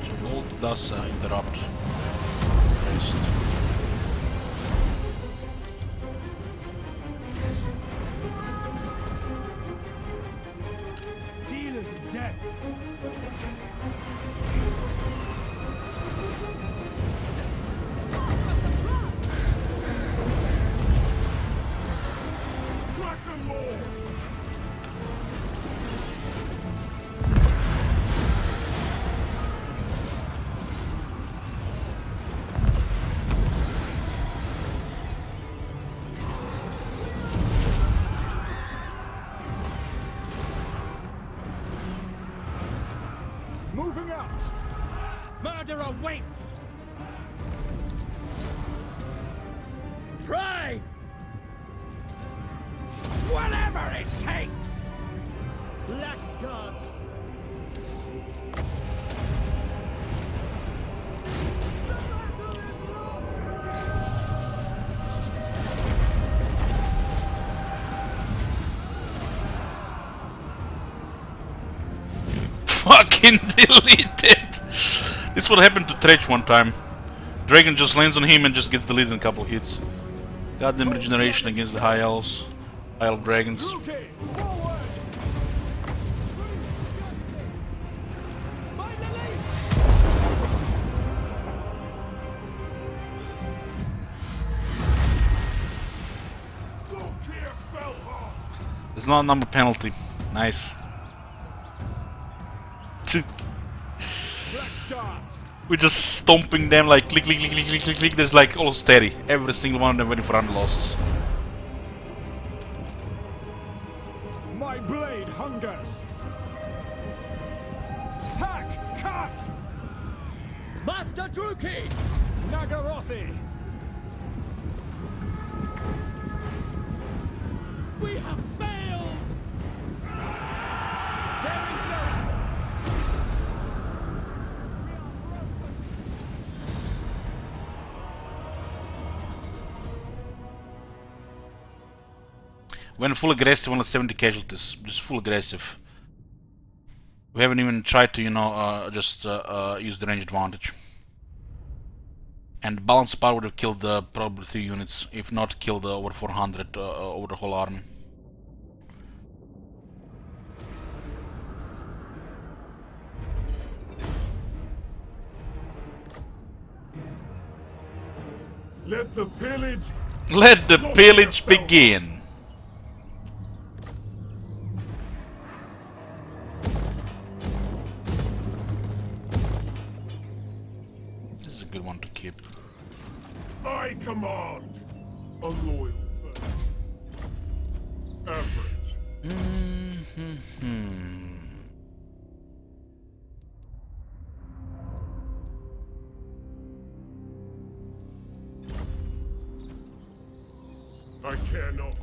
[SPEAKER 1] So Bolt does interrupt. Rest.
[SPEAKER 2] Dealers in death!
[SPEAKER 3] Dragonlord!
[SPEAKER 2] Moving out! Murder awaits! Prime! Whatever it takes! Black gods!
[SPEAKER 1] Fucking deleted! This what happened to Tretch one time. Dragon just lands on him and just gets deleted in a couple hits. Goddamn regeneration against the high elves. High elf dragons.
[SPEAKER 2] Druki, forward! By the leaf!
[SPEAKER 3] Look here, Spellhawk!
[SPEAKER 1] There's not a number penalty. Nice.
[SPEAKER 2] Black guards!
[SPEAKER 1] We're just stomping them like click, click, click, click, click, click, click. There's like all steady. Every single one of them waiting for under losses.
[SPEAKER 2] My blade hungers! Hack! Cut! Master Druki! Nagarothi!
[SPEAKER 4] We have failed!
[SPEAKER 2] There is no...
[SPEAKER 1] When full aggressive, only 70 casualties. Just full aggressive. We haven't even tried to, you know, just use the range advantage. And balance power would have killed probably 3 units, if not killed over 400 over the whole army.
[SPEAKER 3] Let the pillage...
[SPEAKER 1] Let the pillage begin! This is a good one to keep.
[SPEAKER 3] I command! A loyal foe. Average. I cannot.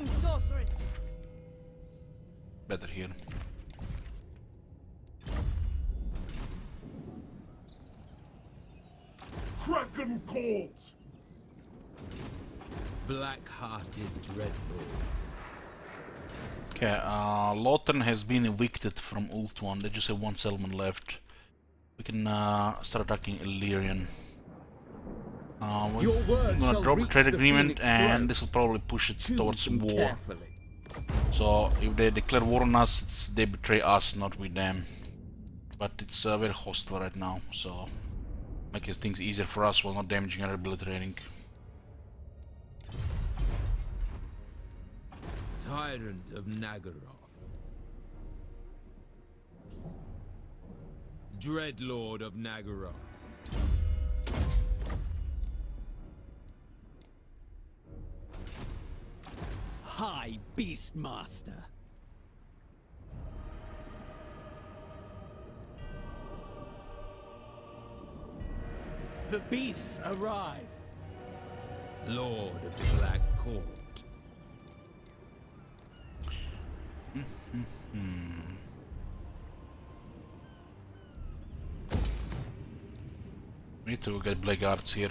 [SPEAKER 4] Dream sorceress!
[SPEAKER 1] Better here.
[SPEAKER 3] Kraken calls!
[SPEAKER 2] Black-hearted Dreadlord.
[SPEAKER 1] Okay, Lothern has been evicted from Ult 1. They just have one settlement left. We can start attacking Illyrian. We're
[SPEAKER 6] Your word
[SPEAKER 1] gonna
[SPEAKER 6] shall
[SPEAKER 1] drop a
[SPEAKER 6] reach
[SPEAKER 1] trade
[SPEAKER 6] the
[SPEAKER 1] agreement,
[SPEAKER 6] Phoenix
[SPEAKER 1] and
[SPEAKER 6] throne.
[SPEAKER 1] this will probably push it
[SPEAKER 6] Choose
[SPEAKER 1] towards
[SPEAKER 6] them
[SPEAKER 1] war.
[SPEAKER 6] carefully.
[SPEAKER 1] So if they declare war on us, they betray us, not we them. But it's very hostile right now, so making things easier for us while not damaging our ability rating.
[SPEAKER 2] Tyrant of Nagaroth. Dreadlord of Nagaroth.
[SPEAKER 6] High Beastmaster. The beasts arrive.
[SPEAKER 2] Lord of the Black Court.
[SPEAKER 1] We need to get Black Arts here.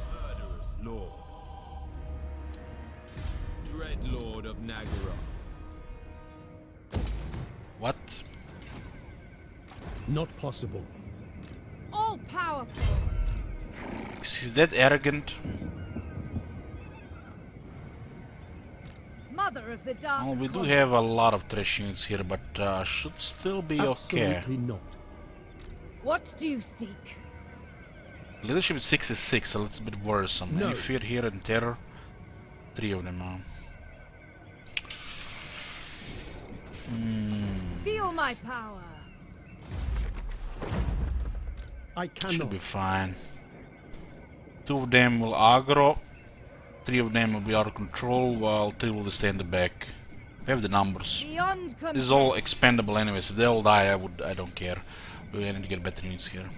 [SPEAKER 2] Murderous Lord. Dreadlord of Nagaroth.
[SPEAKER 1] What?
[SPEAKER 2] Not possible.
[SPEAKER 4] All powerful!
[SPEAKER 1] Is he that arrogant?
[SPEAKER 4] Mother of the Dark
[SPEAKER 1] Well, we do
[SPEAKER 4] Comet.
[SPEAKER 1] have a lot of trash units here, but should still be okay.
[SPEAKER 2] Absolutely not.
[SPEAKER 4] What do you seek?
[SPEAKER 1] Leadership is 66, a little bit worrisome.
[SPEAKER 2] No.
[SPEAKER 1] Any fear here and terror? 3 of them now.
[SPEAKER 4] Feel my power!
[SPEAKER 2] I
[SPEAKER 1] Should
[SPEAKER 2] cannot.
[SPEAKER 1] be fine. 2 of them will aggro, 3 of them will be out of control, while 3 will stay in the back. We have the numbers.
[SPEAKER 4] Beyond
[SPEAKER 1] This is all expendable anyway, so if they all die, I don't care. We need to get better units here.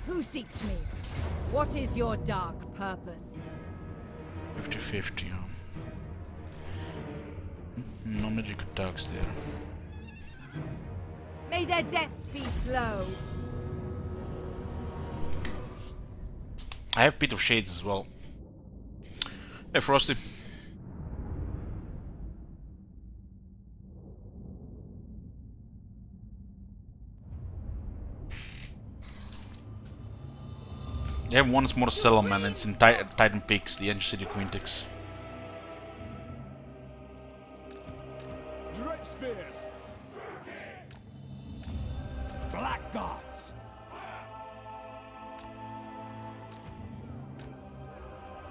[SPEAKER 4] Who seeks me? What is your dark purpose?
[SPEAKER 1] 50-50, yeah. No magic attacks there.
[SPEAKER 4] May their deaths be slow.
[SPEAKER 1] I have Pit of Shades as well. Hey, Frosty. They have one more settlement, it's in Titan Peaks, the Ancient City Quintex.
[SPEAKER 2] Dread Spears. Blackguards.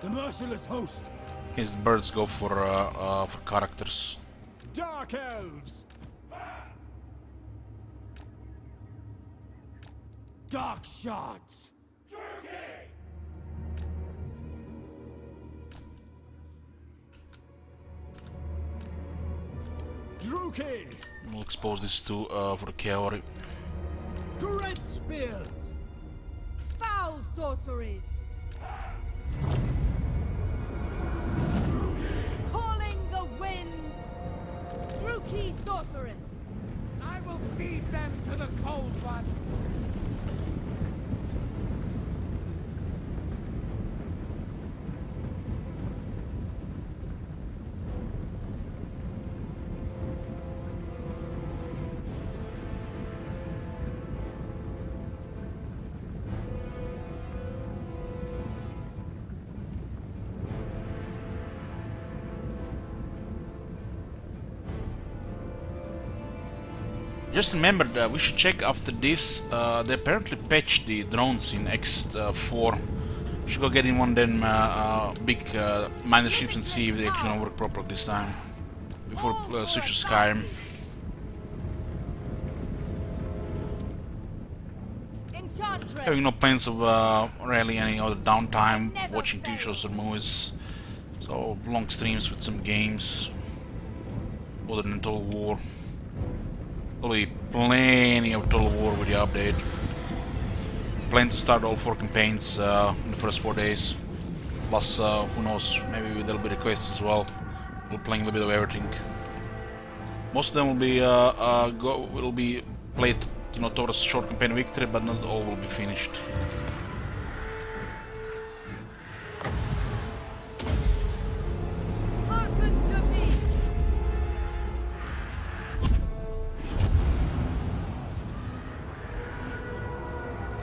[SPEAKER 2] The merciless host.
[SPEAKER 1] Guess the birds go for characters.
[SPEAKER 2] Dark elves. Dark shards. Druki.
[SPEAKER 1] We'll expose this to for cavalry.
[SPEAKER 2] Dread spears.
[SPEAKER 4] Foul sorceries! Calling the winds! Druki sorceress!
[SPEAKER 6] I will feed them to the cold ones.
[SPEAKER 1] Just remember that we should check after this. They apparently patched the drones in X4. We should go get in one of them big miner ships and see if they actually gonna work properly this time. Before switch to Skyrim.
[SPEAKER 4] Enchantress!
[SPEAKER 1] Having no plans of really any other downtime, watching TV shows or movies. So So long streams with some games other than Total War. Probably plenty of Total War with the update. Plan to start all 4 campaigns in the first 4 days. Plus, who knows, maybe there'll be requests as well. We're playing a little bit of everything. Most of them will be played, you know, towards short campaign victory, but not all will be finished.
[SPEAKER 4] Hearken to me!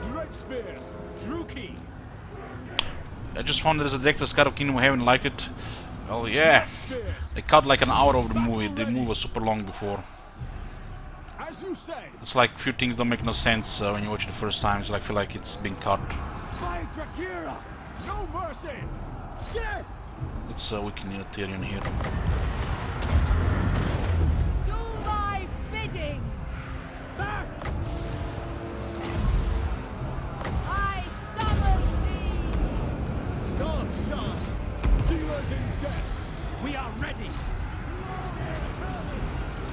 [SPEAKER 6] Dread Spears, Druki.
[SPEAKER 1] I just found there's a director's cut of Kingdom of Heaven, liked it. Well, yeah,
[SPEAKER 6] Spears,
[SPEAKER 1] they cut like an hour of the movie. The movie was super long before.
[SPEAKER 6] as you say.
[SPEAKER 1] It's like few things don't make no sense when you watch it the first time. So I feel like it's been cut.
[SPEAKER 6] By Drakira, no mercy. Death.
[SPEAKER 1] Let's weaken Tyrion here.
[SPEAKER 4] Do my bidding!
[SPEAKER 6] Back.
[SPEAKER 4] I summon thee!
[SPEAKER 6] Dark shards, dealers in death. We are ready.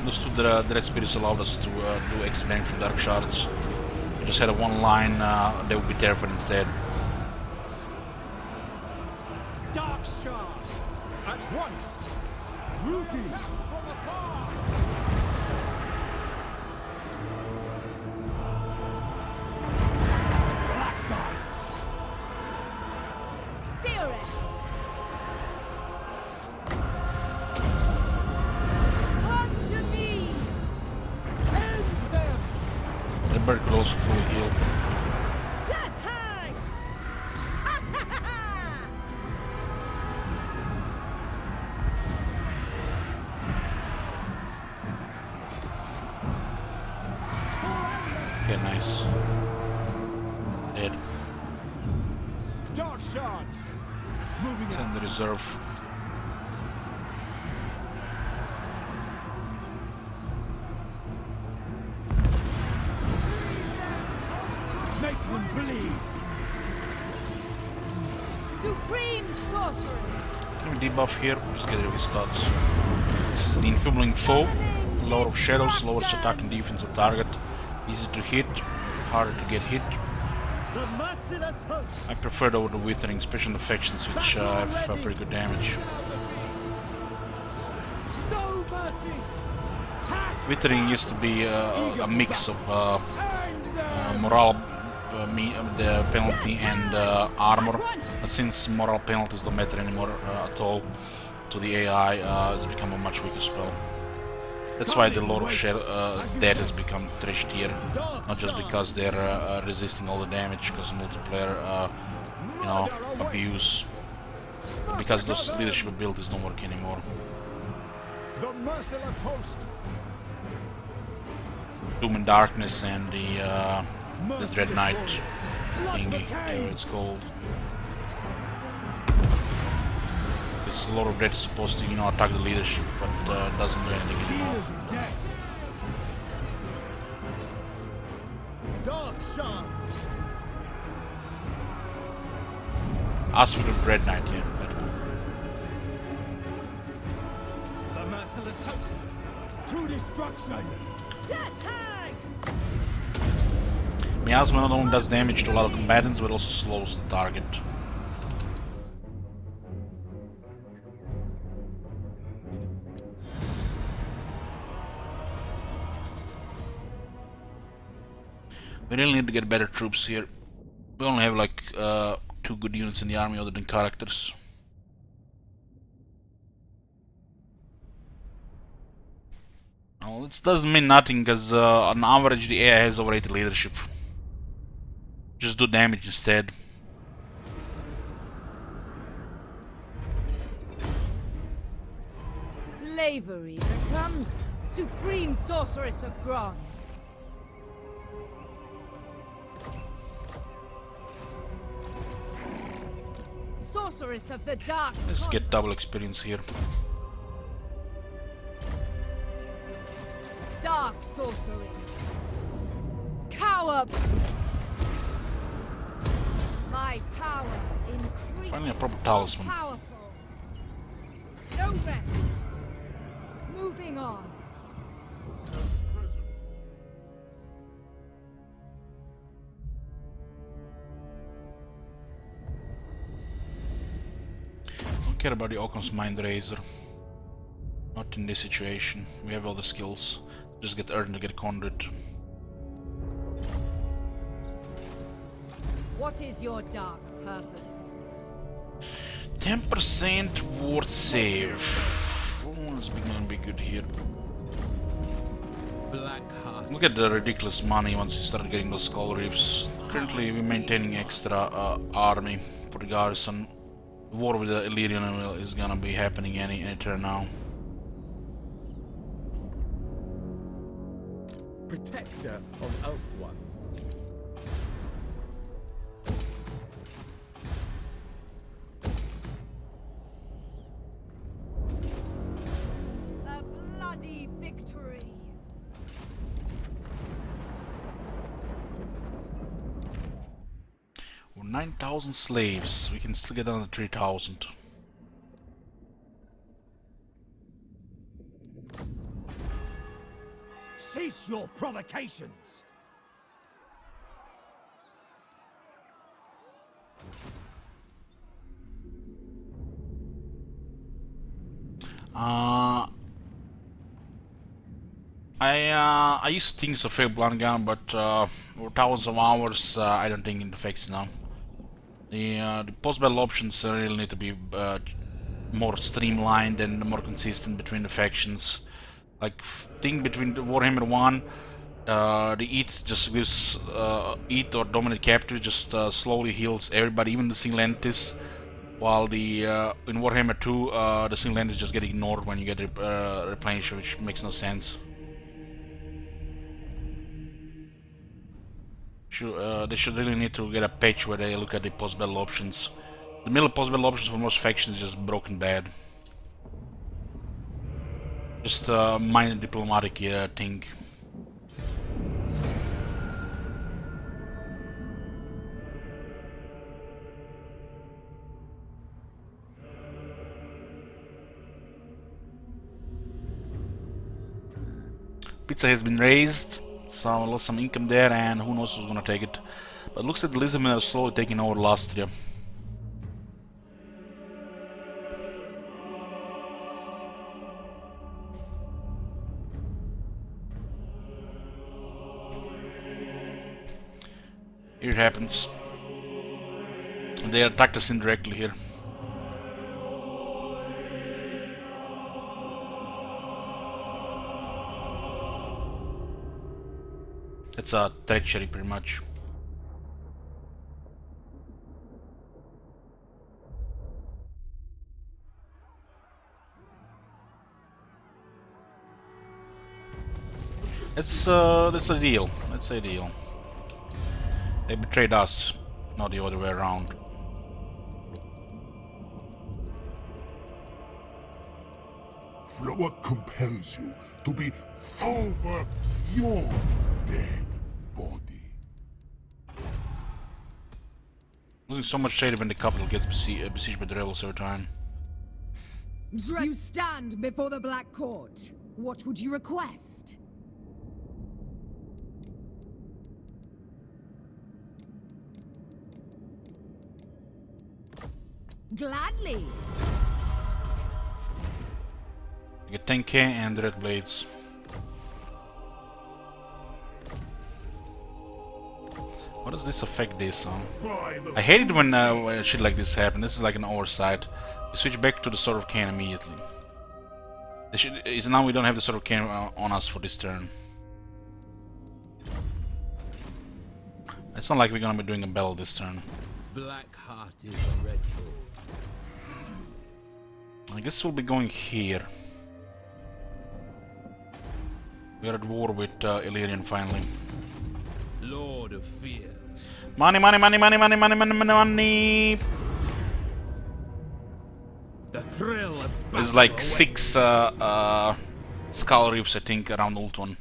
[SPEAKER 1] Understood that Dread Spirits allowed us to do extra damage from Dark Shards. We just had a one line, they would be terrified instead.
[SPEAKER 6] Dark shards, at once. Druki. Blackguards.
[SPEAKER 4] Seereth! Come to me!
[SPEAKER 6] End them.
[SPEAKER 1] The bird could also fully heal.
[SPEAKER 4] Death hang!
[SPEAKER 1] Okay, nice. Dead.
[SPEAKER 6] Dark shards. Moving
[SPEAKER 1] It's in
[SPEAKER 6] out.
[SPEAKER 1] the reserve.
[SPEAKER 6] Make them bleed.
[SPEAKER 4] Supreme sorcery!
[SPEAKER 1] Can we debuff here? Just get rid of his stats. This is the Enfeebling Foe. Lower of shadows, lowers attack and defense of target. Easy to hit, harder to get hit.
[SPEAKER 6] The merciless host.
[SPEAKER 1] I prefer it over the Withering, especially in the factions which have pretty good damage.
[SPEAKER 6] No mercy. Hack.
[SPEAKER 1] Withering used to be a mix of
[SPEAKER 6] End them.
[SPEAKER 1] morale the penalty and armor, but since morale penalties don't matter anymore at all to the AI, it's become a much weaker spell. That's why the Lord of Death has become trash tier, not just because they're resisting all the damage because of multiplayer, you know, abuse, but because those leadership abilities don't work anymore.
[SPEAKER 6] The merciless host.
[SPEAKER 1] Doom and Darkness and the Dread Knight thingy, whatever it's called. This Lord of Dread is supposed to, you know, attack the leadership, but doesn't do anything anymore.
[SPEAKER 6] Dealers in death. Dark shards.
[SPEAKER 1] Aspect of Dread Knight, yeah, that one.
[SPEAKER 6] The merciless host. To destruction.
[SPEAKER 4] Death hang!
[SPEAKER 1] Miasma not only does damage to a lot of combatants, but also slows the target. We really need to get better troops here. We only have like 2 good units in the army other than characters. Well, this doesn't mean nothing because on average the AI has over 80 leadership. Just do damage instead.
[SPEAKER 4] Slavery becomes supreme sorceress of Grond. Sorceress of the Dark.
[SPEAKER 1] Let's get double experience here.
[SPEAKER 4] Dark sorcery. Cower. My power increases.
[SPEAKER 1] Finally a proper talisman.
[SPEAKER 4] Powerful. rest. Moving on.
[SPEAKER 1] Don't care about the Occam's Mind Razor. Not in this situation. We have all the skills. Just get Erden to get Conduit.
[SPEAKER 4] What is your dark purpose?
[SPEAKER 1] 10% ward save. Oh, it's gonna be good here.
[SPEAKER 6] Blackheart.
[SPEAKER 1] Look at the ridiculous money once you start getting those skull reefs. Currently we're maintaining extra army for the garrison. The war with the Illyrian is gonna be happening any turn now.
[SPEAKER 6] Protector of Elfone.
[SPEAKER 4] A bloody victory.
[SPEAKER 1] We're 9,000 slaves. We can still get down to 3,000.
[SPEAKER 2] Cease your provocations!
[SPEAKER 1] I used to think it's a fair blunt gun, but for thousands of hours, I don't think it affects now. The post-battle options really need to be more streamlined and more consistent between the factions. Like, thing between the Warhammer 1, the EAT just gives EAT or Dominate Captive just slowly heals everybody, even the single entities. While the in Warhammer 2, the single entities just get ignored when you get replenished, which makes no sense. They should really need to get a patch where they look at the post-battle options. The middle post-battle options for most factions is just broken bad. Just a minor diplomatic thing. Pizza has been raised, so I lost some income there, and who knows who's gonna take it. But it looks like the Lizardmen are slowly taking over Lastria. Here it happens. They attacked us indirectly here. It's a treachery, pretty much. That's a deal. That's a deal. They betrayed us, not the other way around.
[SPEAKER 3] What compels you to be over your dead body?
[SPEAKER 1] Losing so much shade when the capital gets besieged by the rebels every time.
[SPEAKER 4] You stand before the Black Court. What would you request? Gladly.
[SPEAKER 1] You get 10k and red blades. How does this affect this? I hate it when shit like this happens. This is like an oversight. We switch back to the Sword of Cain immediately. Now we don't have the Sword of Cain on us for this turn. It's not like we're gonna be doing a battle this turn.
[SPEAKER 6] Black-hearted Red Bull.
[SPEAKER 1] I guess we'll be going here. We're at war with Illyrian finally.
[SPEAKER 6] Lord of Fear.
[SPEAKER 1] Money, money, money, money, money, money, money, money, money.
[SPEAKER 6] The thrill of
[SPEAKER 1] There's
[SPEAKER 6] battle
[SPEAKER 1] like
[SPEAKER 6] awaits.
[SPEAKER 1] 6 skull reefs, I think, around Ultron.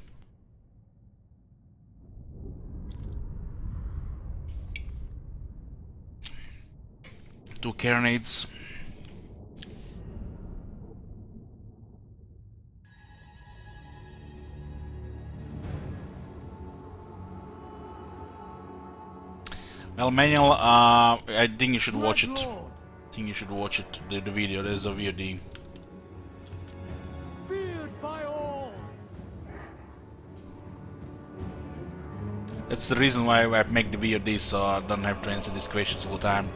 [SPEAKER 1] Two carronades. Well, Manuel, I think you should watch it. I think you should watch it, the video. There's a VOD.
[SPEAKER 6] Feared by all.
[SPEAKER 1] That's the reason why I make the VOD, so I don't have to answer these questions all the time.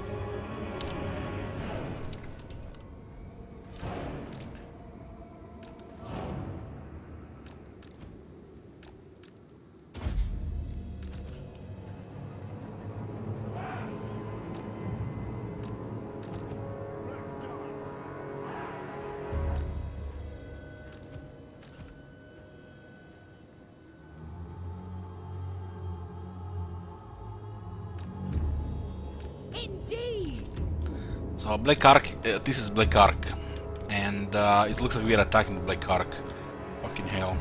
[SPEAKER 4] Indeed!
[SPEAKER 1] So Black Ark, this is Black Ark, and it looks like we are attacking the Black Ark. Fucking hell.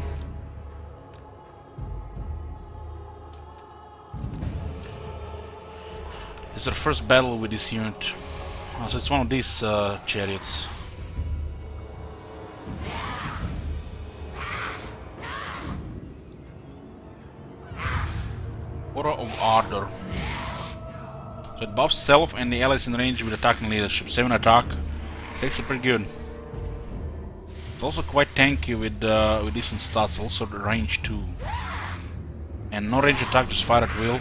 [SPEAKER 1] It's our first battle with this unit. So it's one of these chariots. Aura of Ardor. So it buffs self and the allies in range with attack and leadership. 7 attack. It's actually pretty good. It's also quite tanky with decent stats. Also the range 2. And no range attack, just fire at will.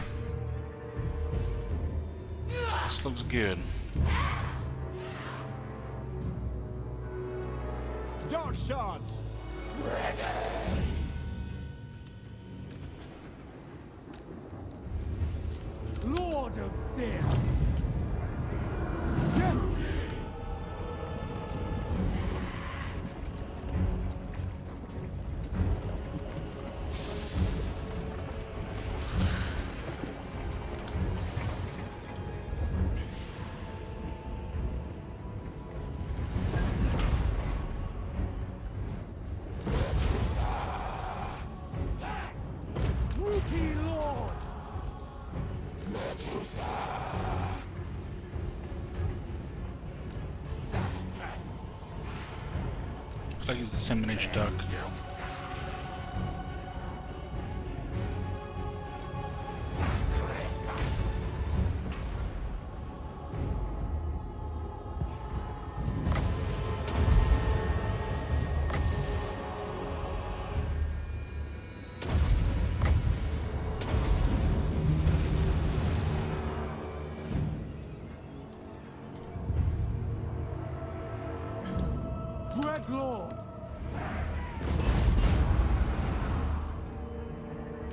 [SPEAKER 1] This looks good.
[SPEAKER 6] Dark shards. Lord of Fear. Yes. Rookie Lord.
[SPEAKER 1] Looks like it's the same range attack.
[SPEAKER 6] Dreadlord.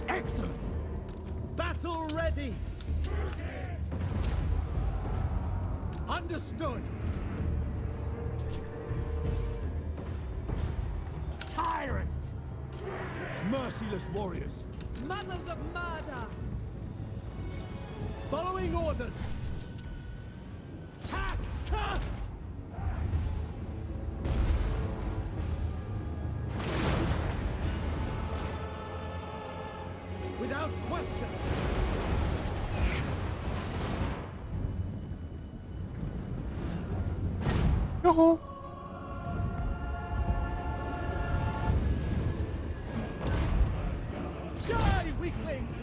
[SPEAKER 6] Excellent. Battle ready. Understood. Tyrant. Merciless warriors.
[SPEAKER 4] Mothers of murder!
[SPEAKER 6] Following orders. Hack! Cut! Without question. Die, weaklings!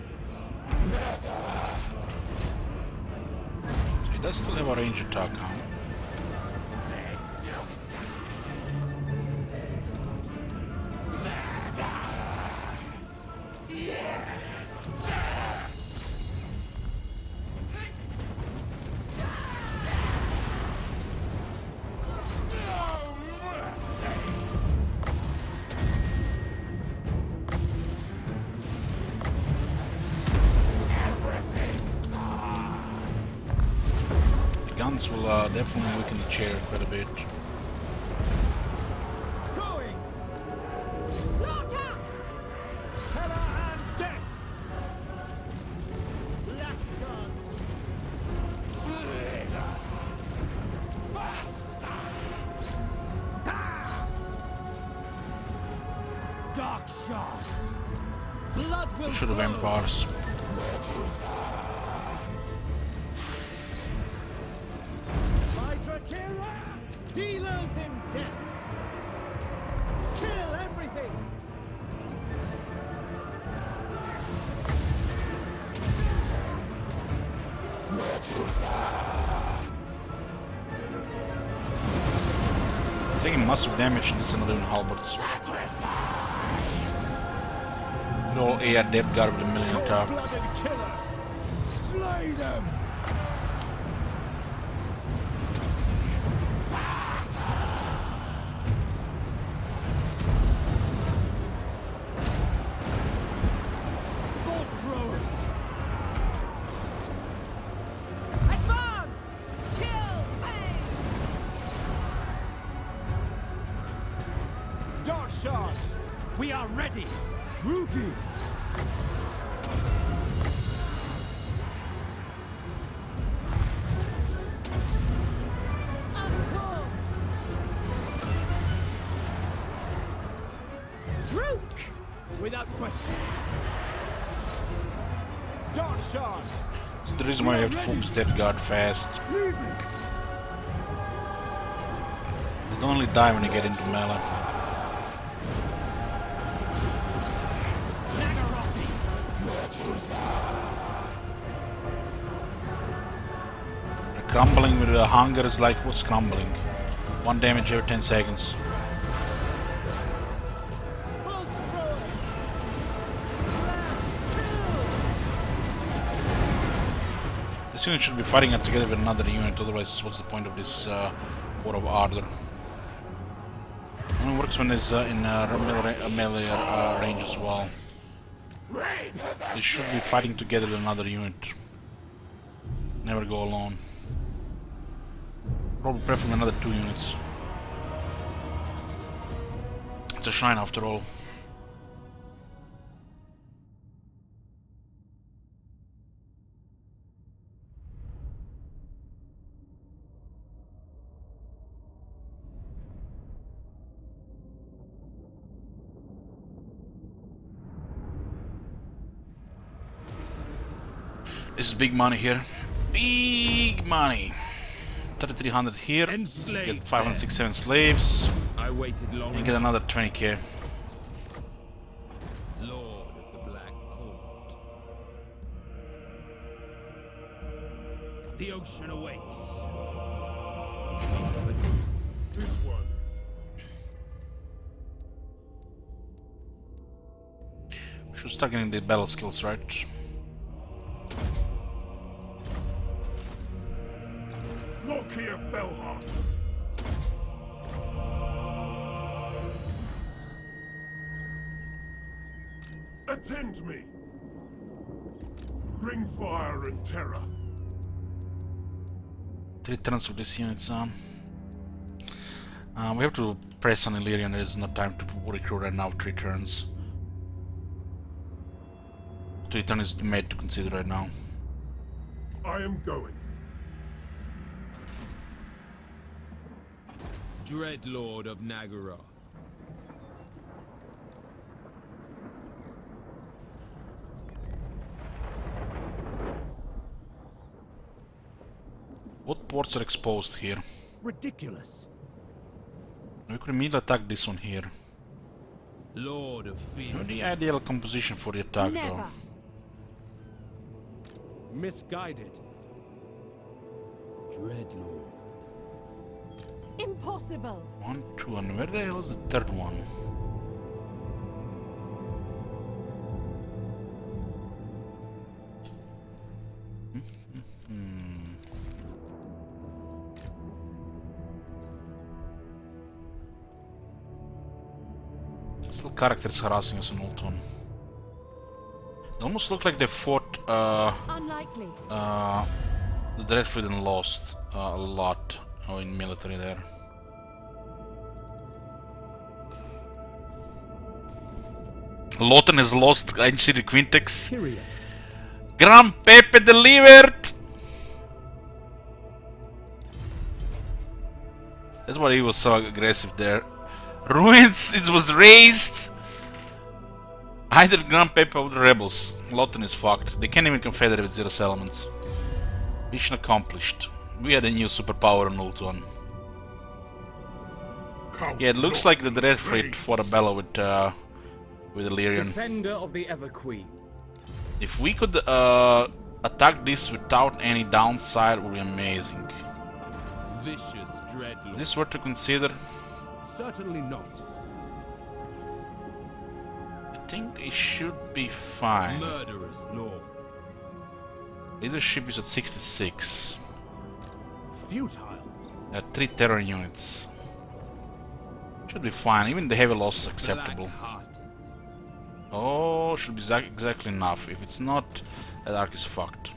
[SPEAKER 1] It does still have a range attack, huh? Guns will definitely weaken the chair quite a bit.
[SPEAKER 6] Going! Slaughter! Terror and death! Black guards! Dark shards! Blood will
[SPEAKER 1] Should have
[SPEAKER 6] flow.
[SPEAKER 1] empires.
[SPEAKER 6] Drakira! Dealers in death! Kill everything!
[SPEAKER 1] Taking massive damage in this and doing halberds. Good old AR Death Guard with a million attack.
[SPEAKER 2] Blooded killers! Slay them! Bolt throwers!
[SPEAKER 4] Advance! Kill! Pain!
[SPEAKER 2] Dark shards! We are ready! Drugi!
[SPEAKER 4] Drook!
[SPEAKER 2] Without question. Dark shards!
[SPEAKER 1] That's the reason why you have to focus Death Guard fast.
[SPEAKER 2] Leave me!
[SPEAKER 1] They don't only die when you get into melee. The crumbling with the hunger is like, what's crumbling? 1 damage every 10 seconds. This unit should be fighting it together with another unit, otherwise what's the point of this War of Ardor? It only works when it's in melee range as well. They should be fighting together with another unit. Never go alone. Probably prefer another 2 units. It's a shrine after all. This is big money here. Big money. 3,300 here.
[SPEAKER 2] Enslaved
[SPEAKER 1] Get 567 slaves.
[SPEAKER 2] I waited long
[SPEAKER 1] And get another 20k.
[SPEAKER 2] Lord of the Black Court. The ocean awaits.
[SPEAKER 3] This one.
[SPEAKER 1] We should start getting the battle skills right.
[SPEAKER 3] Look here, Felhart. Attend me. Bring fire and terror.
[SPEAKER 1] 3 turns of this unit's on. We have to press on Illyrian. There is no time to recruit right now. 3 turns. 3 turns is made to consider right now.
[SPEAKER 3] I am going.
[SPEAKER 2] Dread Lord of Nagara.
[SPEAKER 1] What ports are exposed here?
[SPEAKER 2] Ridiculous.
[SPEAKER 1] We could immediately attack this one here.
[SPEAKER 2] Lord of Fear.
[SPEAKER 1] Not the ideal composition for the attack
[SPEAKER 4] Never.
[SPEAKER 1] though.
[SPEAKER 2] Misguided. Dread Lord.
[SPEAKER 4] Impossible.
[SPEAKER 1] 1, 2, and where the hell is the 3rd one? Still characters harassing us in Ultron. They almost look like they fought
[SPEAKER 4] Unlikely.
[SPEAKER 1] the Dreadfleet and lost a lot in military there. Lothar has lost Ancient Quintex.
[SPEAKER 2] Tyrion.
[SPEAKER 1] Gran Pepe delivered! That's why he was so aggressive there. Ruins, it was raised! Either Gran Pepe or the rebels. Lothar is fucked. They can't even confederate with Zero Elements. Mission accomplished. We had a new superpower on Ultron. Yeah, it looks like the Dreadfleet fought a battle with Illyrian.
[SPEAKER 6] Defender of the Ever Queen.
[SPEAKER 1] If we could Attack this without any downside would be amazing.
[SPEAKER 2] Vicious dreadlord.
[SPEAKER 1] Is this worth to consider?
[SPEAKER 2] Certainly not.
[SPEAKER 1] I think it should be fine.
[SPEAKER 2] Murderous lord.
[SPEAKER 1] Leadership is at 66.
[SPEAKER 2] Futile.
[SPEAKER 1] At 3 terror units. Should be fine. Even the heavy loss is acceptable.
[SPEAKER 2] Black-hearted.
[SPEAKER 1] Oh, should be exactly enough. If it's not, that arc is fucked.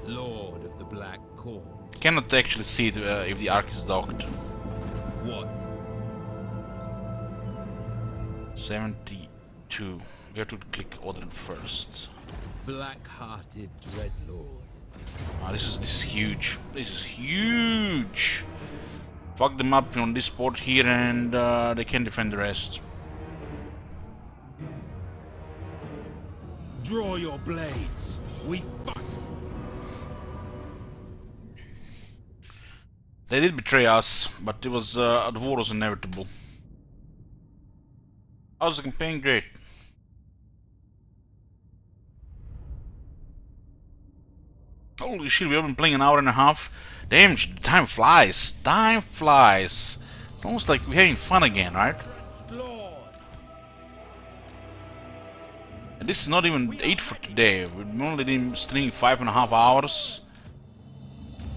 [SPEAKER 2] Lord of the Black Court.
[SPEAKER 1] I cannot actually see it, if the arc is docked.
[SPEAKER 2] What?
[SPEAKER 1] 72. We have to click order first.
[SPEAKER 2] Black-hearted dreadlord.
[SPEAKER 1] Ah, this is huge. This is huge. Fuck them up on this port here, and they can defend the rest.
[SPEAKER 2] Draw your blades. We fight.
[SPEAKER 1] They did betray us, but it was the war was inevitable. How's the campaign? Great. Holy shit, we have been playing an hour and a half. Damn, time flies. Time flies. It's almost like we're having fun again, right? And this is not even 8 for today. We've only been streaming 5.5 hours.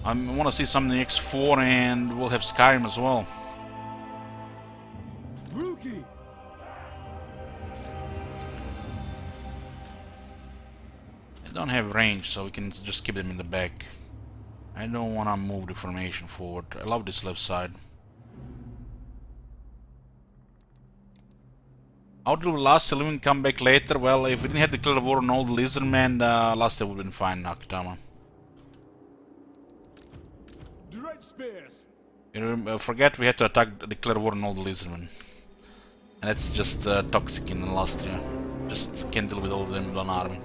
[SPEAKER 1] I want to see some in the X4, and we'll have Skyrim as well.
[SPEAKER 2] Rookie.
[SPEAKER 1] They don't have range, so we can just keep them in the back. I don't want to move the formation forward. I love this left side. How did last Illumin come back later? Well, if we didn't have the Clear War on all the Lizardmen, last would have been fine, Nakatama.
[SPEAKER 2] Dread spears.
[SPEAKER 1] Forget we had to attack the Clear War on all the Lizardmen. And that's just toxic in Alastria. Just can't deal with all of them in one army.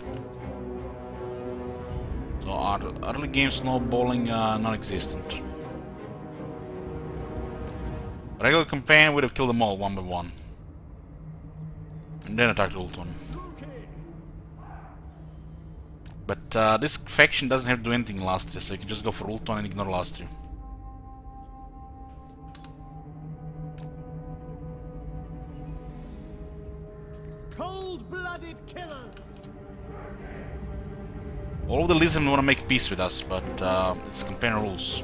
[SPEAKER 1] So our early game snowballing non-existent. Regular campaign would have killed them all one by one. And then attacked Ultron. But this faction doesn't have to do anything in Alastria, so you can just go for Ultron and ignore Alastria.
[SPEAKER 6] Cold-blooded killers.
[SPEAKER 1] All of the Lizardmen want to make peace with us, but it's campaign rules.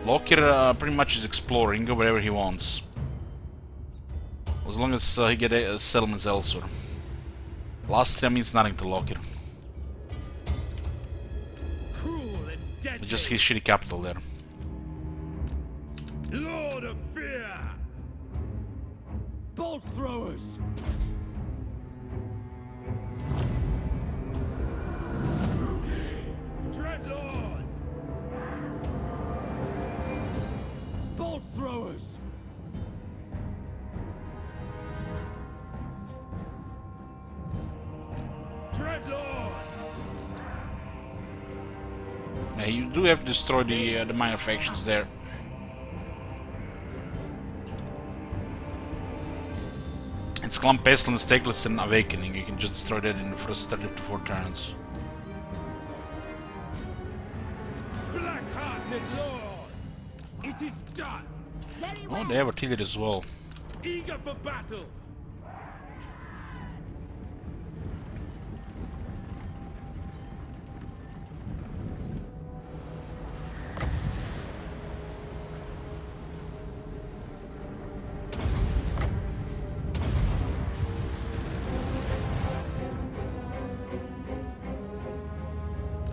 [SPEAKER 1] Loki pretty much is exploring, go wherever he wants. As long as he gets settlements elsewhere. Alastria means nothing to Loki.
[SPEAKER 2] Cruel and deadly.
[SPEAKER 1] It's just his shitty capital there.
[SPEAKER 2] Lord of Fear. Bolt throwers. Dreadlord. Bolt throwers. Dreadlord.
[SPEAKER 1] Yeah, you do have to destroy the minor factions there. It's Clump Pestilence, Takeless, and Awakening. You can just destroy that in the first 30 to 4 turns.
[SPEAKER 2] Black-hearted Lord. It is done.
[SPEAKER 4] Very
[SPEAKER 1] Oh,
[SPEAKER 4] well.
[SPEAKER 1] they have artillery as well.
[SPEAKER 2] Eager for battle.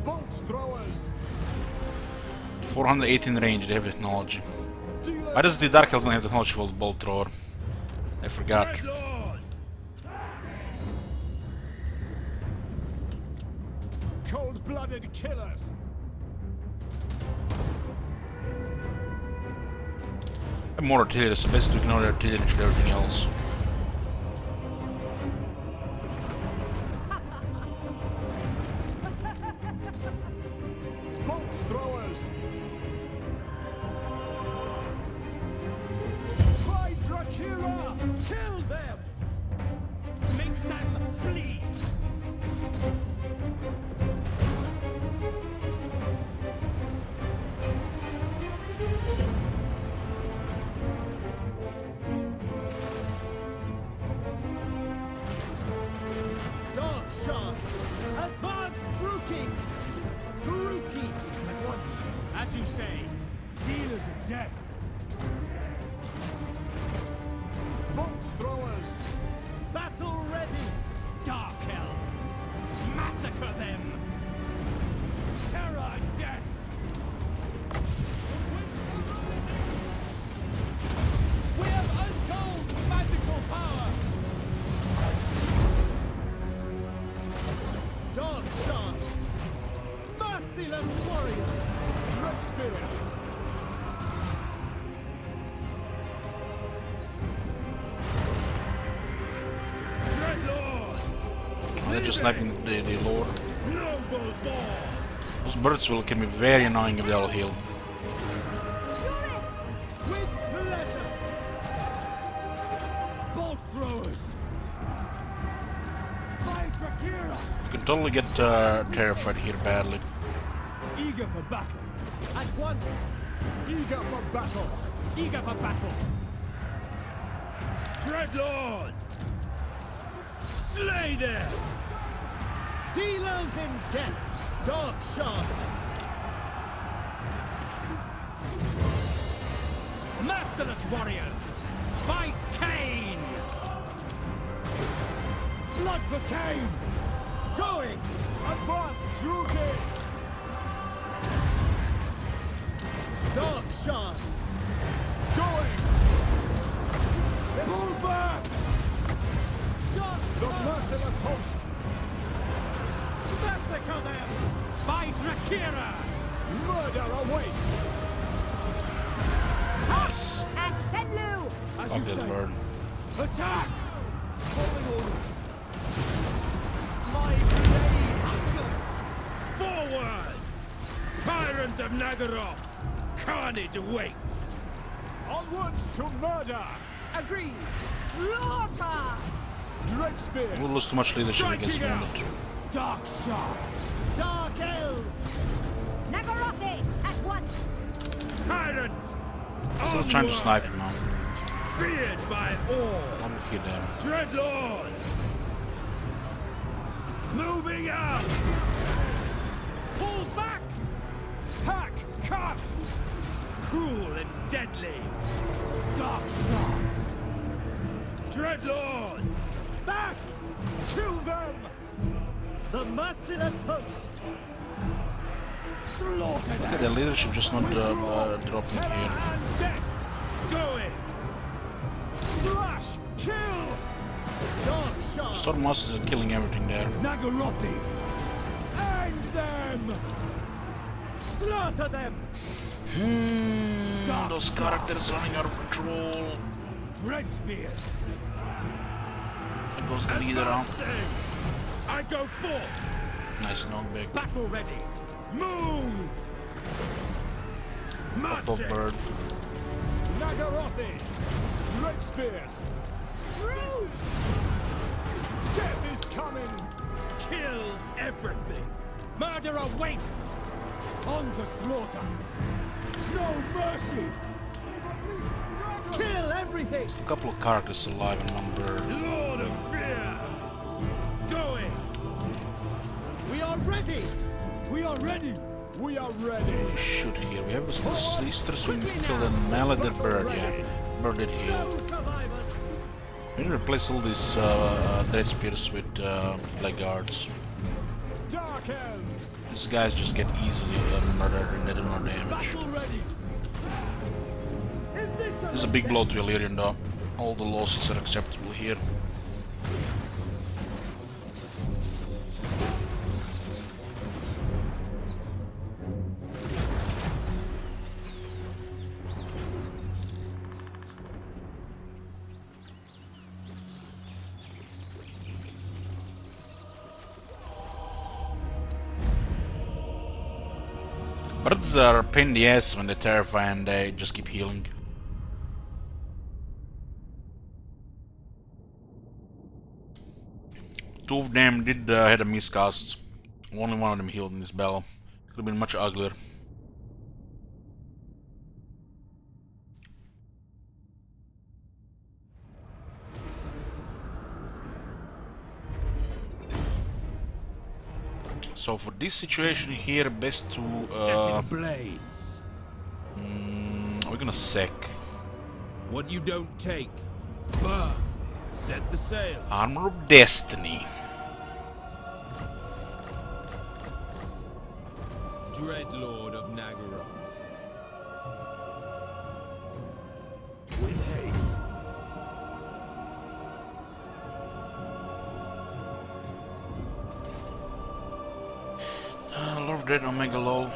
[SPEAKER 2] Bolt throwers.
[SPEAKER 1] 418 range, they have technology. Why does the Dark Elves not have technology for the Bolt Thrower? I forgot.
[SPEAKER 2] Dreadlord. Cold-blooded killers.
[SPEAKER 1] I have more artillery, so best to ignore the artillery and shoot everything else.
[SPEAKER 2] Bolt throwers. Fire
[SPEAKER 1] just sniping the lord.
[SPEAKER 6] Noble boar!
[SPEAKER 1] Those birds can be very annoying if they'll heal.
[SPEAKER 6] With pleasure! Bolt throwers! By Drakira!
[SPEAKER 1] You can totally get terrified here badly.
[SPEAKER 6] Eager for battle! At once! Eager for battle! Eager for battle! Dreadlord! Slay them! Dealers in death! Dark shards! Merciless warriors! By Cain! Blood for Cain! Going! Advance, Druid! Dark shards! Going! Pull back! Dark the merciless host! Massacre them! By Drakira! Murder awaits!
[SPEAKER 1] Nice.
[SPEAKER 4] And Senlu!
[SPEAKER 6] As
[SPEAKER 1] Fuck
[SPEAKER 6] you
[SPEAKER 1] that
[SPEAKER 6] say,
[SPEAKER 1] bird.
[SPEAKER 6] attack! Following orders. My blade! Forward! Tyrant of Nagorod! Carnage awaits! Onwards to murder!
[SPEAKER 4] Agreed! Slaughter!
[SPEAKER 6] Dread spears!
[SPEAKER 1] We'll lose too much leadership against
[SPEAKER 6] Striking out!
[SPEAKER 1] Wounded.
[SPEAKER 6] Dark shards! Dark elves!
[SPEAKER 4] Nagorothi! At once!
[SPEAKER 6] Tyrant!
[SPEAKER 1] Still trying to snipe him now.
[SPEAKER 6] Feared by all!
[SPEAKER 1] I'm here there.
[SPEAKER 6] Dreadlord! Moving out! Pull back! Hack! Cut! Cruel and deadly! Dark shards! Dreadlord! Back! Kill them! The merciless host! Slaughter them!
[SPEAKER 1] Look at the leadership just not dropping
[SPEAKER 6] Terror
[SPEAKER 1] here.
[SPEAKER 6] and death! Going! Slash! Kill! Dark shards!
[SPEAKER 1] Stormmasters are killing everything there.
[SPEAKER 6] Nagorothi! End them! Slaughter them! Dark
[SPEAKER 1] Those characters running out of control.
[SPEAKER 6] Dread spears!
[SPEAKER 1] There goes the leader on.
[SPEAKER 6] Advancing! I go forth!
[SPEAKER 1] Nice knockback.
[SPEAKER 6] Battle ready! Move!
[SPEAKER 1] Top
[SPEAKER 6] Marching!
[SPEAKER 1] bird.
[SPEAKER 6] Nagorothi! Dread spears!
[SPEAKER 4] Through!
[SPEAKER 6] Death is coming! Kill everything! Murder awaits! On to slaughter! No mercy! Kill everything!
[SPEAKER 1] There's a couple of characters alive in one bird.
[SPEAKER 6] Lord of Fear! Going! We are ready! We are ready! We are ready!
[SPEAKER 1] Shoot here. We have a sisters. We can kill the Malader bird. Yeah, bird did heal.
[SPEAKER 6] No survivors!
[SPEAKER 1] We need to replace all these Dread Spears with Blackguards.
[SPEAKER 6] Dark elves!
[SPEAKER 1] These guys just get easily murdered and they do no damage.
[SPEAKER 6] Battle ready!
[SPEAKER 1] This is a big blow to Illyrian though. All the losses are acceptable here. Birds are a pain in the ass when they terrify and they just keep healing. Two of them did had a miscast. Only one of them healed in this battle. Could have been much uglier. So for this situation here, best to
[SPEAKER 6] Set it ablaze!
[SPEAKER 1] we're gonna sec.
[SPEAKER 6] What you don't take, burn! Set the sail!
[SPEAKER 1] Armor of Destiny.
[SPEAKER 6] Dreadlord of Nagorod. With haste.
[SPEAKER 1] Lord of Dread Omega lol.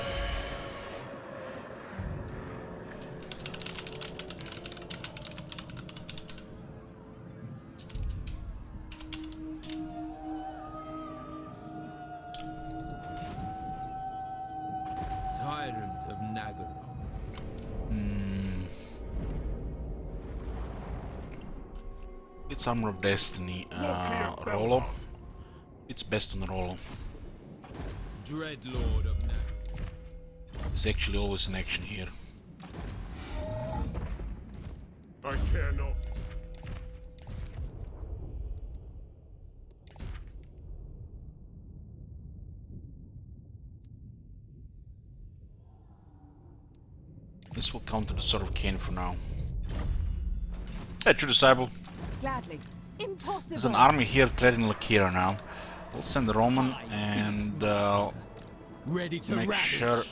[SPEAKER 1] It's Armor of Destiny.
[SPEAKER 3] Look here,
[SPEAKER 1] Rollo.
[SPEAKER 3] Belmont.
[SPEAKER 1] It's best on Rollo.
[SPEAKER 6] Dreadlord of Nag.
[SPEAKER 1] It's actually always in action here.
[SPEAKER 3] I care not.
[SPEAKER 1] This will counter the Sword of Cain for now. Hey, true disciple.
[SPEAKER 4] Gladly. Impossible.
[SPEAKER 1] There's an army here threatening Lakira now. We'll send the Roman and
[SPEAKER 6] Ready to
[SPEAKER 1] make
[SPEAKER 6] ravage.
[SPEAKER 1] sure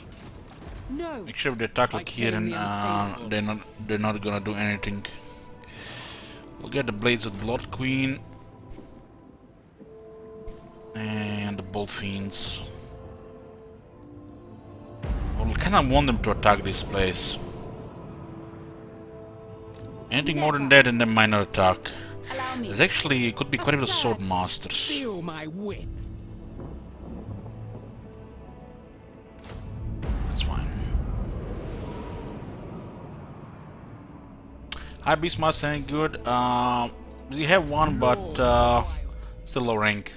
[SPEAKER 4] No.
[SPEAKER 1] if they attack
[SPEAKER 6] I
[SPEAKER 1] Lakira,
[SPEAKER 6] claim the untamable.
[SPEAKER 1] they're not gonna do anything. We'll get the Blades of the Blood Queen and the Bolt Fiends. I kind of want them to attack this place. Anything more than that and they might not attack.
[SPEAKER 4] Allow me.
[SPEAKER 1] There's actually could be quite a bit of Sword Masters.
[SPEAKER 6] Feel my whip.
[SPEAKER 1] That's fine. High Beastmaster ain't good. We have one but still low rank.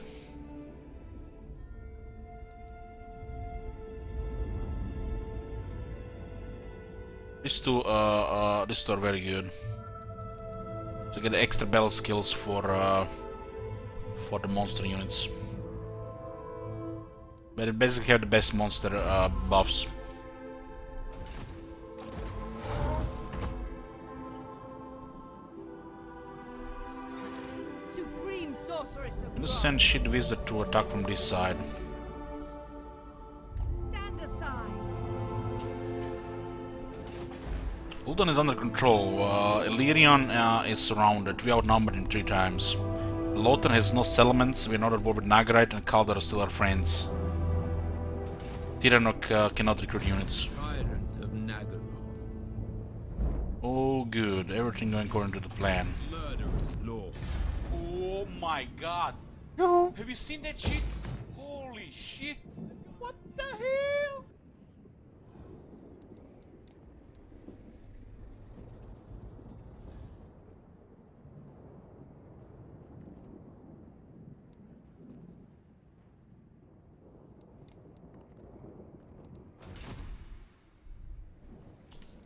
[SPEAKER 1] These two are very good. So get extra battle skills for the monster units. But they basically have the best monster buffs.
[SPEAKER 4] Supreme sorceress of
[SPEAKER 1] I'm gonna
[SPEAKER 4] blood.
[SPEAKER 1] send Shit Wizard to attack from this side.
[SPEAKER 4] Stand aside.
[SPEAKER 1] Ultron is under control. Illyrian is surrounded. We outnumbered him 3 times. Lothar has no settlements. We're not at war with Nagarite, and Kaldar are still our friends. Tiranoc cannot recruit units.
[SPEAKER 6] Tyrant of Nagaroth.
[SPEAKER 1] Oh, good. Everything going according to the plan.
[SPEAKER 6] Murderous law.
[SPEAKER 5] Oh my god. No. Have you seen that shit? Holy shit. What the hell?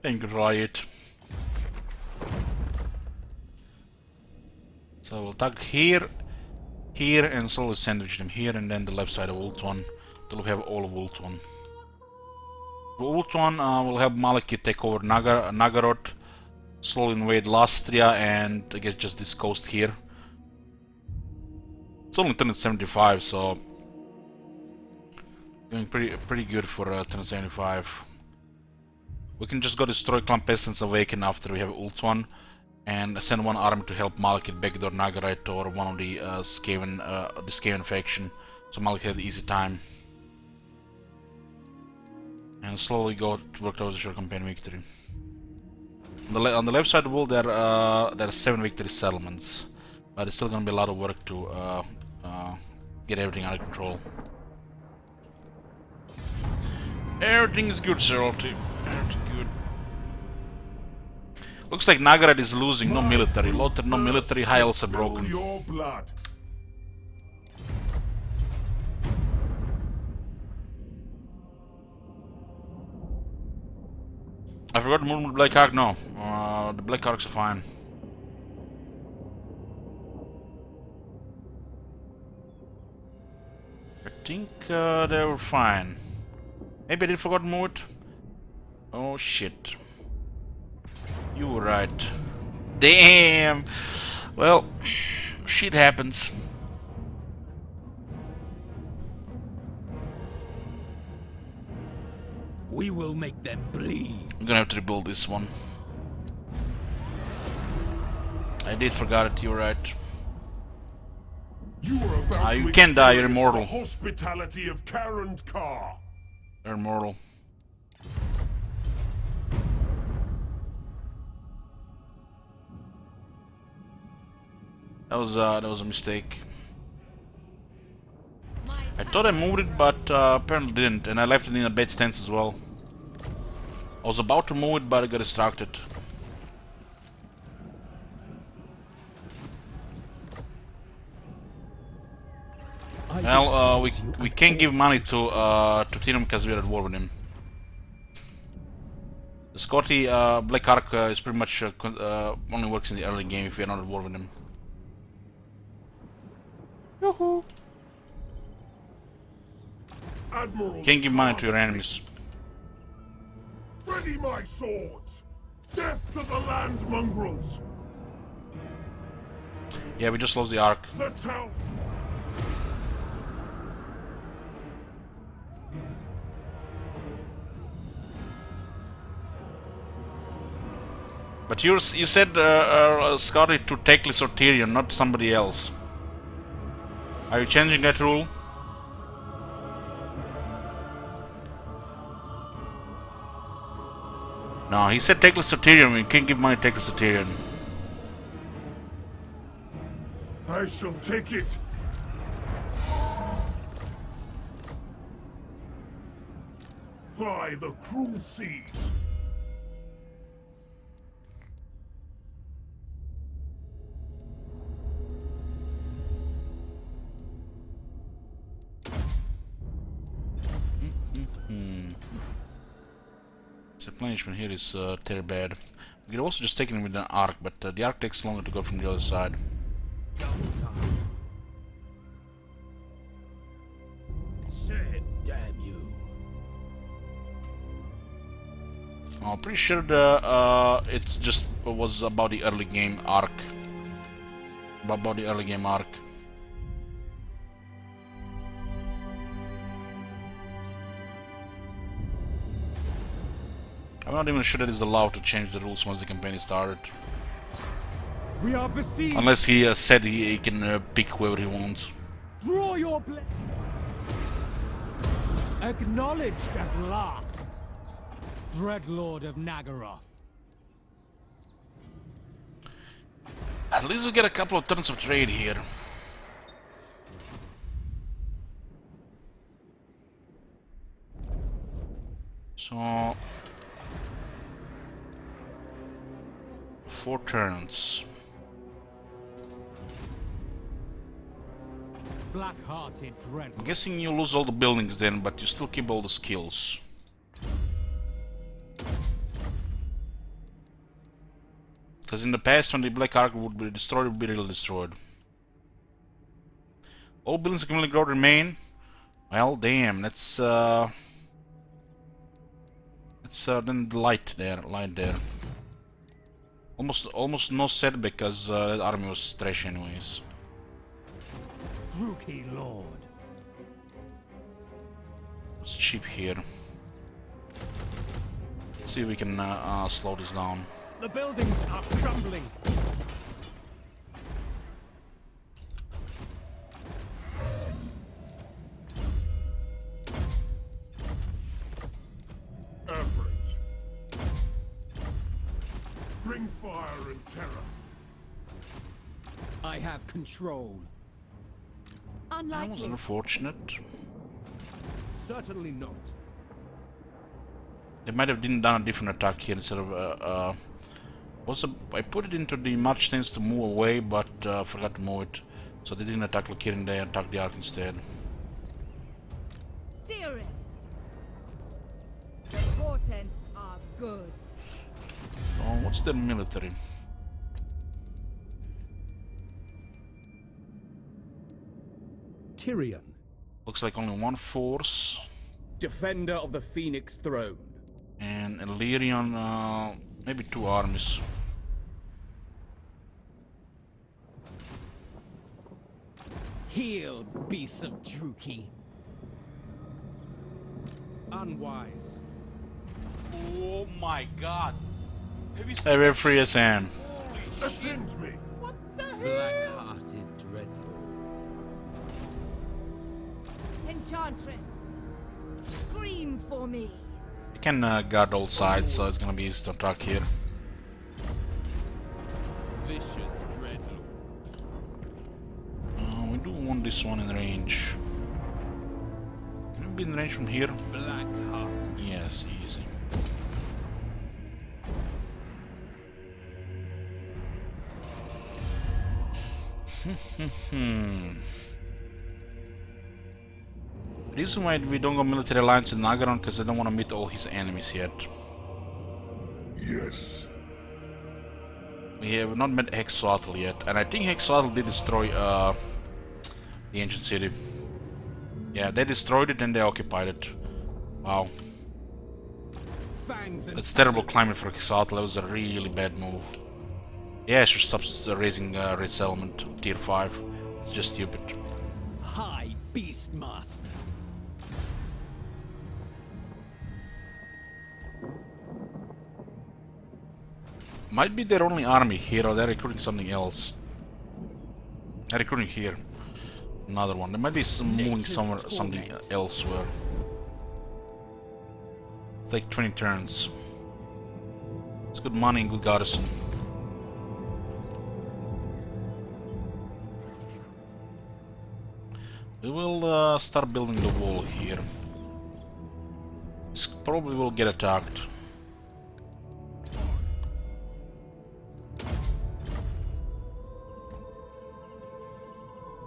[SPEAKER 1] Thank you, Riot. So we'll attack here, here, and slowly sandwich them here, and then the left side of Ultron. Till we have all of Ultron. Ultron will help Malekith take over Nagaroth, slowly invade Lastria, and I guess just this coast here. It's only 1075, so doing pretty good for 1075. We can just go destroy Clan Pestilence Awaken after we have Ultron, and send one army to help Malekith backdoor Nagarite or one of the Skaven faction, so Malekith had easy time. And slowly go to work towards a short campaign victory. On the left side of the world there are 7 victory settlements, but it's still gonna be a lot of work to get everything under control. Everything is good, Sir Ulti. Everything good. Looks like Nagarite is losing, no military. Lothar, no military, High Elves are broken.
[SPEAKER 3] Your blood.
[SPEAKER 1] I forgot to move the Black Ark, no. The Black Arks are fine. I think they were fine. Maybe I did forgot to move it. Oh shit. You were right. Damn! Well, shit happens.
[SPEAKER 6] We will make them bleed.
[SPEAKER 1] I'm gonna have to rebuild this one. I did forgot it, you're right.
[SPEAKER 3] You are about to
[SPEAKER 1] You can die, you're
[SPEAKER 3] experience
[SPEAKER 1] immortal.
[SPEAKER 3] The hospitality of Karand Kar.
[SPEAKER 1] They're immortal. That was a mistake. I thought I moved it, but apparently didn't, and I left it in a bad stance as well. I was about to move it, but I got distracted. Well, we can't give money to Tyrion because we're at war with him. The Scotty Black Ark is pretty much only works in the early game if we're not at war with him.
[SPEAKER 3] Admiral,
[SPEAKER 1] Can't give money to your enemies.
[SPEAKER 3] ready my swords! Death to the land mongrels!
[SPEAKER 1] Yeah, we just lost the Ark.
[SPEAKER 3] The town!
[SPEAKER 1] But you said Scotty to Teclis or Tyrion, not somebody else. Are you changing that rule? No, he said Teclis or Tyrion. We can't give money to Teclis or Tyrion.
[SPEAKER 3] I shall take it! Ply the cruel seas!
[SPEAKER 1] The replenishment here is very bad. We could also just take him with an Ark, but the Ark takes longer to go from the other side.
[SPEAKER 6] Sin, damn you.
[SPEAKER 1] I'm pretty sure it's just was about the early game Ark. About the early game Ark. I'm not even sure that it's allowed to change the rules once the campaign is started.
[SPEAKER 6] We are besieged.
[SPEAKER 1] Unless he said he can pick whoever he wants.
[SPEAKER 6] Draw your blade. Acknowledged at last, Dreadlord of Nagaroth.
[SPEAKER 1] At least we get a couple of turns of trade here. So 4 turns.
[SPEAKER 6] Black-hearted Dreadlord.
[SPEAKER 1] I'm guessing you lose all the buildings then, but you still keep all the skills. Because in the past, when the Black Ark would be destroyed, it would be really destroyed. All buildings accumulate growth remain. Well, damn, that's then the light there. Almost no set because that army was trash anyways.
[SPEAKER 6] Druki Lord.
[SPEAKER 1] It's cheap here. Let's see if we can slow this down.
[SPEAKER 6] The buildings are crumbling.
[SPEAKER 3] Average. Bring fire and terror.
[SPEAKER 6] I have control.
[SPEAKER 1] That was
[SPEAKER 4] Unlikely.
[SPEAKER 1] unfortunate.
[SPEAKER 6] Certainly not.
[SPEAKER 1] They might have done a different attack here instead of I put it into the march stance to move away, but forgot to move it. So they didn't attack Lokirin, they attacked the Ark instead.
[SPEAKER 4] Serious. Portents are good.
[SPEAKER 1] Oh, what's their military?
[SPEAKER 2] Tyrion.
[SPEAKER 1] Looks like only 1 force.
[SPEAKER 6] Defender of the Phoenix Throne.
[SPEAKER 1] And Illyrian, maybe 2 armies.
[SPEAKER 6] Heal, beasts of Druki.
[SPEAKER 2] Unwise.
[SPEAKER 5] Oh my god. Have you seen
[SPEAKER 1] Hey, we're
[SPEAKER 5] that
[SPEAKER 1] free
[SPEAKER 5] shit?
[SPEAKER 1] as Sam.
[SPEAKER 5] Holy shit.
[SPEAKER 3] Attend me!
[SPEAKER 5] What the hell?
[SPEAKER 2] Black-hearted Dreadlord.
[SPEAKER 4] Enchantress. Scream for me.
[SPEAKER 1] You can guard all sides, so it's gonna be easy to attack here.
[SPEAKER 6] Vicious Dreadlord.
[SPEAKER 1] We do want this one in range. Can we be in range from here?
[SPEAKER 6] Black-hearted.
[SPEAKER 1] Yes, easy. The reason why we don't go military alliance in Nagaron because I don't want to meet all his enemies yet.
[SPEAKER 3] Yes.
[SPEAKER 1] We have not met Hexoatl yet, and I think Hexoatl did destroy the ancient city. Yeah, they destroyed it and they occupied it. Wow.
[SPEAKER 6] Fangs and
[SPEAKER 1] That's terrible climate for Hexoatl. That was a really bad move. Yeah, I should stop raising Red Settlement tier 5. It's just stupid.
[SPEAKER 6] High Beastmaster.
[SPEAKER 1] Might be their only army here, or they're recruiting something else. They're recruiting here. Another one. They might be moving somewhere, something elsewhere. Take 20 turns. It's good money and good garrison. We will start building the wall here. This probably will get attacked.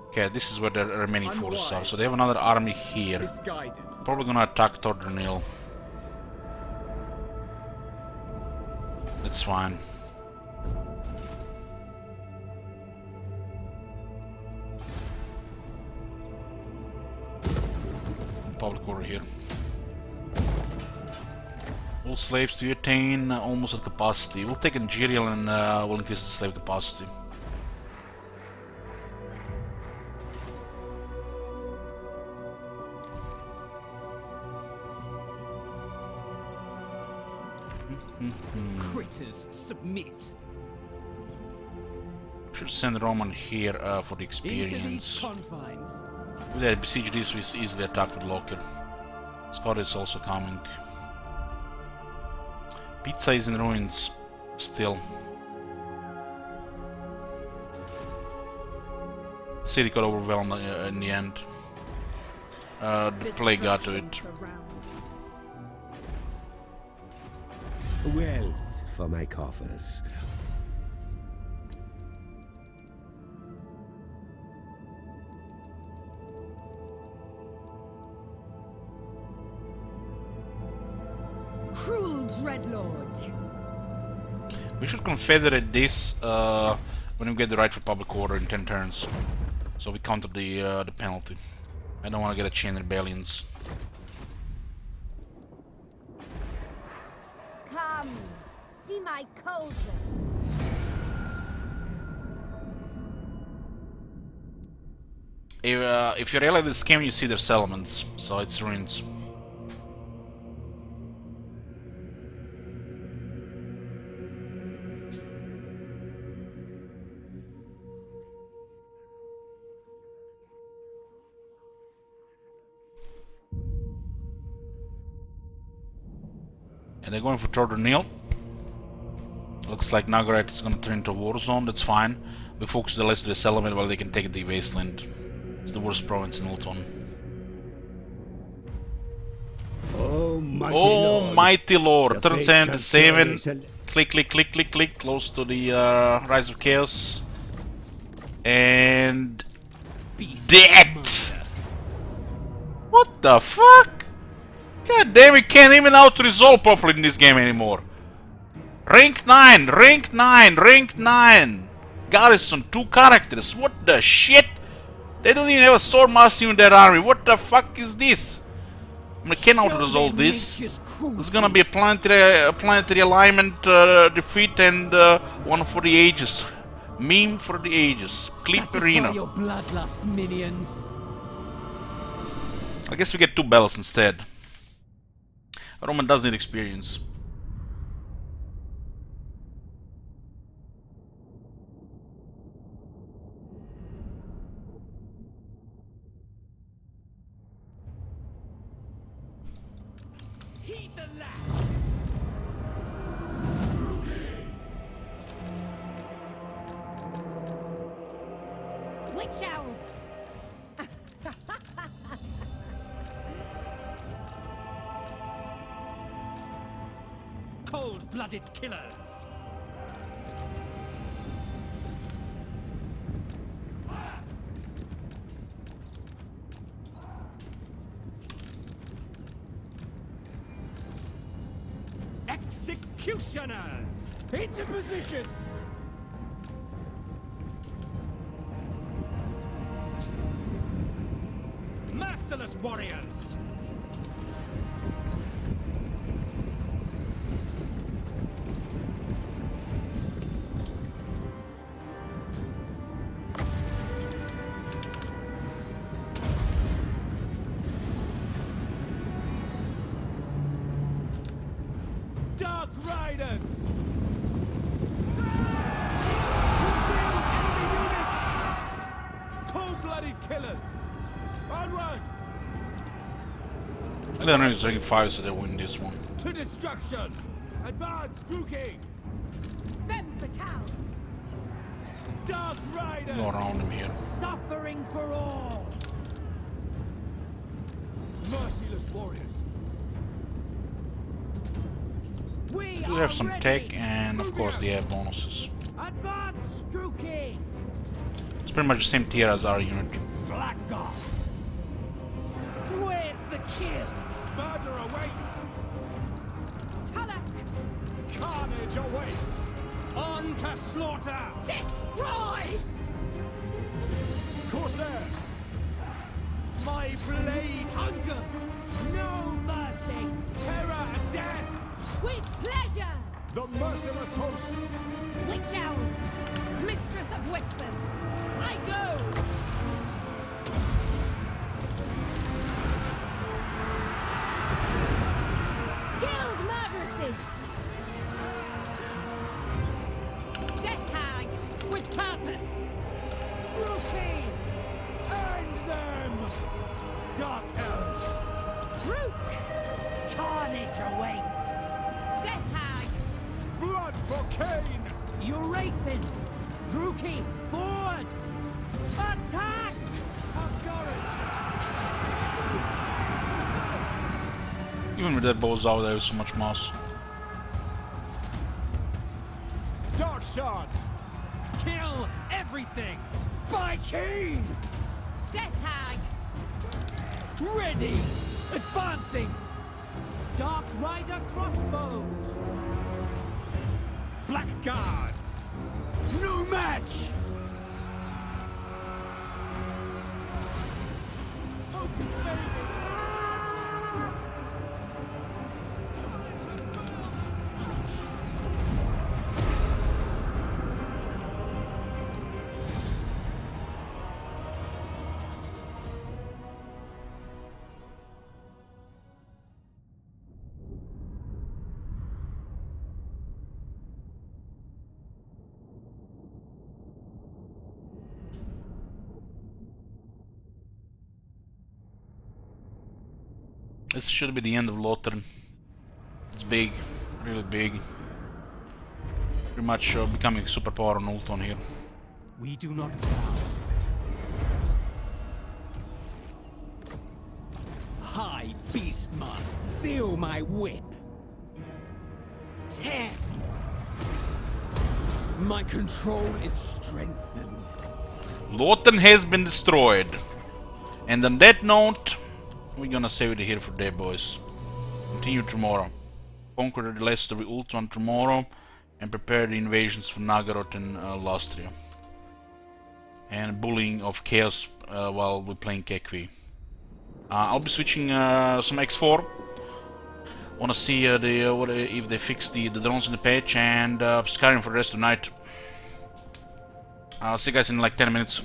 [SPEAKER 1] Okay, this is where the remaining forces are. So they have another army here.
[SPEAKER 6] Misguided.
[SPEAKER 1] Probably gonna attack Tordrenil. That's fine. Public order here. All slaves to attain almost at capacity. We'll take Ingerial and we'll increase the slave capacity.
[SPEAKER 6] Critters, submit.
[SPEAKER 1] Should send Roman here for the
[SPEAKER 6] Into these
[SPEAKER 1] experience.
[SPEAKER 6] confines.
[SPEAKER 1] With that besiege this we easily attacked with Locker. Scott is also coming. Pizza is in ruins still. City got overwhelmed in the end. The plague got to it.
[SPEAKER 2] Wealth for my coffers.
[SPEAKER 4] Cruel Dreadlord.
[SPEAKER 1] We should confederate this when we get the right for public order in 10 turns. So we counter the penalty. I don't want to get a chain rebellions.
[SPEAKER 7] Come, see my cauldron.
[SPEAKER 1] If you realize this game, you see their settlements, so it's ruins. And they're going for Tordrenil. Looks like Nagaret is gonna turn into a war zone, that's fine. We focus the rest of the settlement while they can take the wasteland. It's the worst province in Ultron.
[SPEAKER 2] Oh, mighty
[SPEAKER 1] Oh,
[SPEAKER 2] Lord.
[SPEAKER 1] mighty Lord!
[SPEAKER 2] The
[SPEAKER 1] Turn
[SPEAKER 2] fates have
[SPEAKER 1] 77.
[SPEAKER 2] surely
[SPEAKER 1] Click, click, click, click, click. Close to the Rise of Chaos. And... dead! What the fuck? God damn, we can't even out-resolve properly in this game anymore. Rank 9, rank 9, rank 9. Garrison, 2 characters. What the shit? They don't even have a sword master in their army. What the fuck is this? I can't out-resolve this. This is gonna be a planetary alignment defeat and one for the ages. Meme for the ages. Clip arena.
[SPEAKER 6] your bloodlust, minions.
[SPEAKER 1] I guess we get 2 battles instead. Roman does need experience.
[SPEAKER 6] Heed the lash.
[SPEAKER 7] Witch elves.
[SPEAKER 6] Cold-blooded killers. Executioners! Into position! Merciless warriors! Dark Riders! Cold-blooded killers! Onward!
[SPEAKER 1] They're only taking 5, so they win this one.
[SPEAKER 6] To destruction! Advance, Druki!
[SPEAKER 7] Femme fatales.
[SPEAKER 6] Dark Riders!
[SPEAKER 1] Go around him here.
[SPEAKER 6] Suffering for all! Merciless warriors! We
[SPEAKER 1] We have some tech, and of course they have bonuses.
[SPEAKER 6] Advance, Druki!
[SPEAKER 1] It's pretty much the same tier as our unit.
[SPEAKER 6] Blackguards! Where's the kill? Murder awaits!
[SPEAKER 7] Tulloch.
[SPEAKER 6] Carnage awaits! On to slaughter!
[SPEAKER 7] Destroy!
[SPEAKER 6] Corsairs! My blade hungers! No mercy! Terror and death!
[SPEAKER 7] With pleasure!
[SPEAKER 6] The merciless host!
[SPEAKER 7] Witch elves! Mistress of whispers! I go! Skilled murderesses! Death hag! With purpose!
[SPEAKER 6] Druki! End them! Dark elves!
[SPEAKER 7] Rook!
[SPEAKER 6] Carnage awaits!
[SPEAKER 7] Death hag!
[SPEAKER 6] Blood for Cain! Eurathin! Druki! Forward! Attack! Have courage!
[SPEAKER 1] Even with that bows out, there is so much moss.
[SPEAKER 6] Dark shards! Kill everything! By Cain!
[SPEAKER 7] Death hag!
[SPEAKER 6] Ready! Advancing! Dark Rider crossbows! Blackguards! No match! Focus, baby!
[SPEAKER 1] This should be the end of Lothern. It's big, really big. Pretty much becoming a superpower on Ultron here.
[SPEAKER 6] We do not bow. High beast must feel my whip. 10. My control is strengthened.
[SPEAKER 1] Lothern has been destroyed. And on that note, we're gonna save it here for today, boys. Continue tomorrow. Conquer the rest of the Ultron tomorrow, and prepare the invasions for Nagaroth and Lastria. And bullying of Chaos while we're playing Kekvi. I'll be switching some X4. Wanna see if they fix the drones in the patch, and Skyrim for the rest of the night. I'll see you guys in like 10 minutes.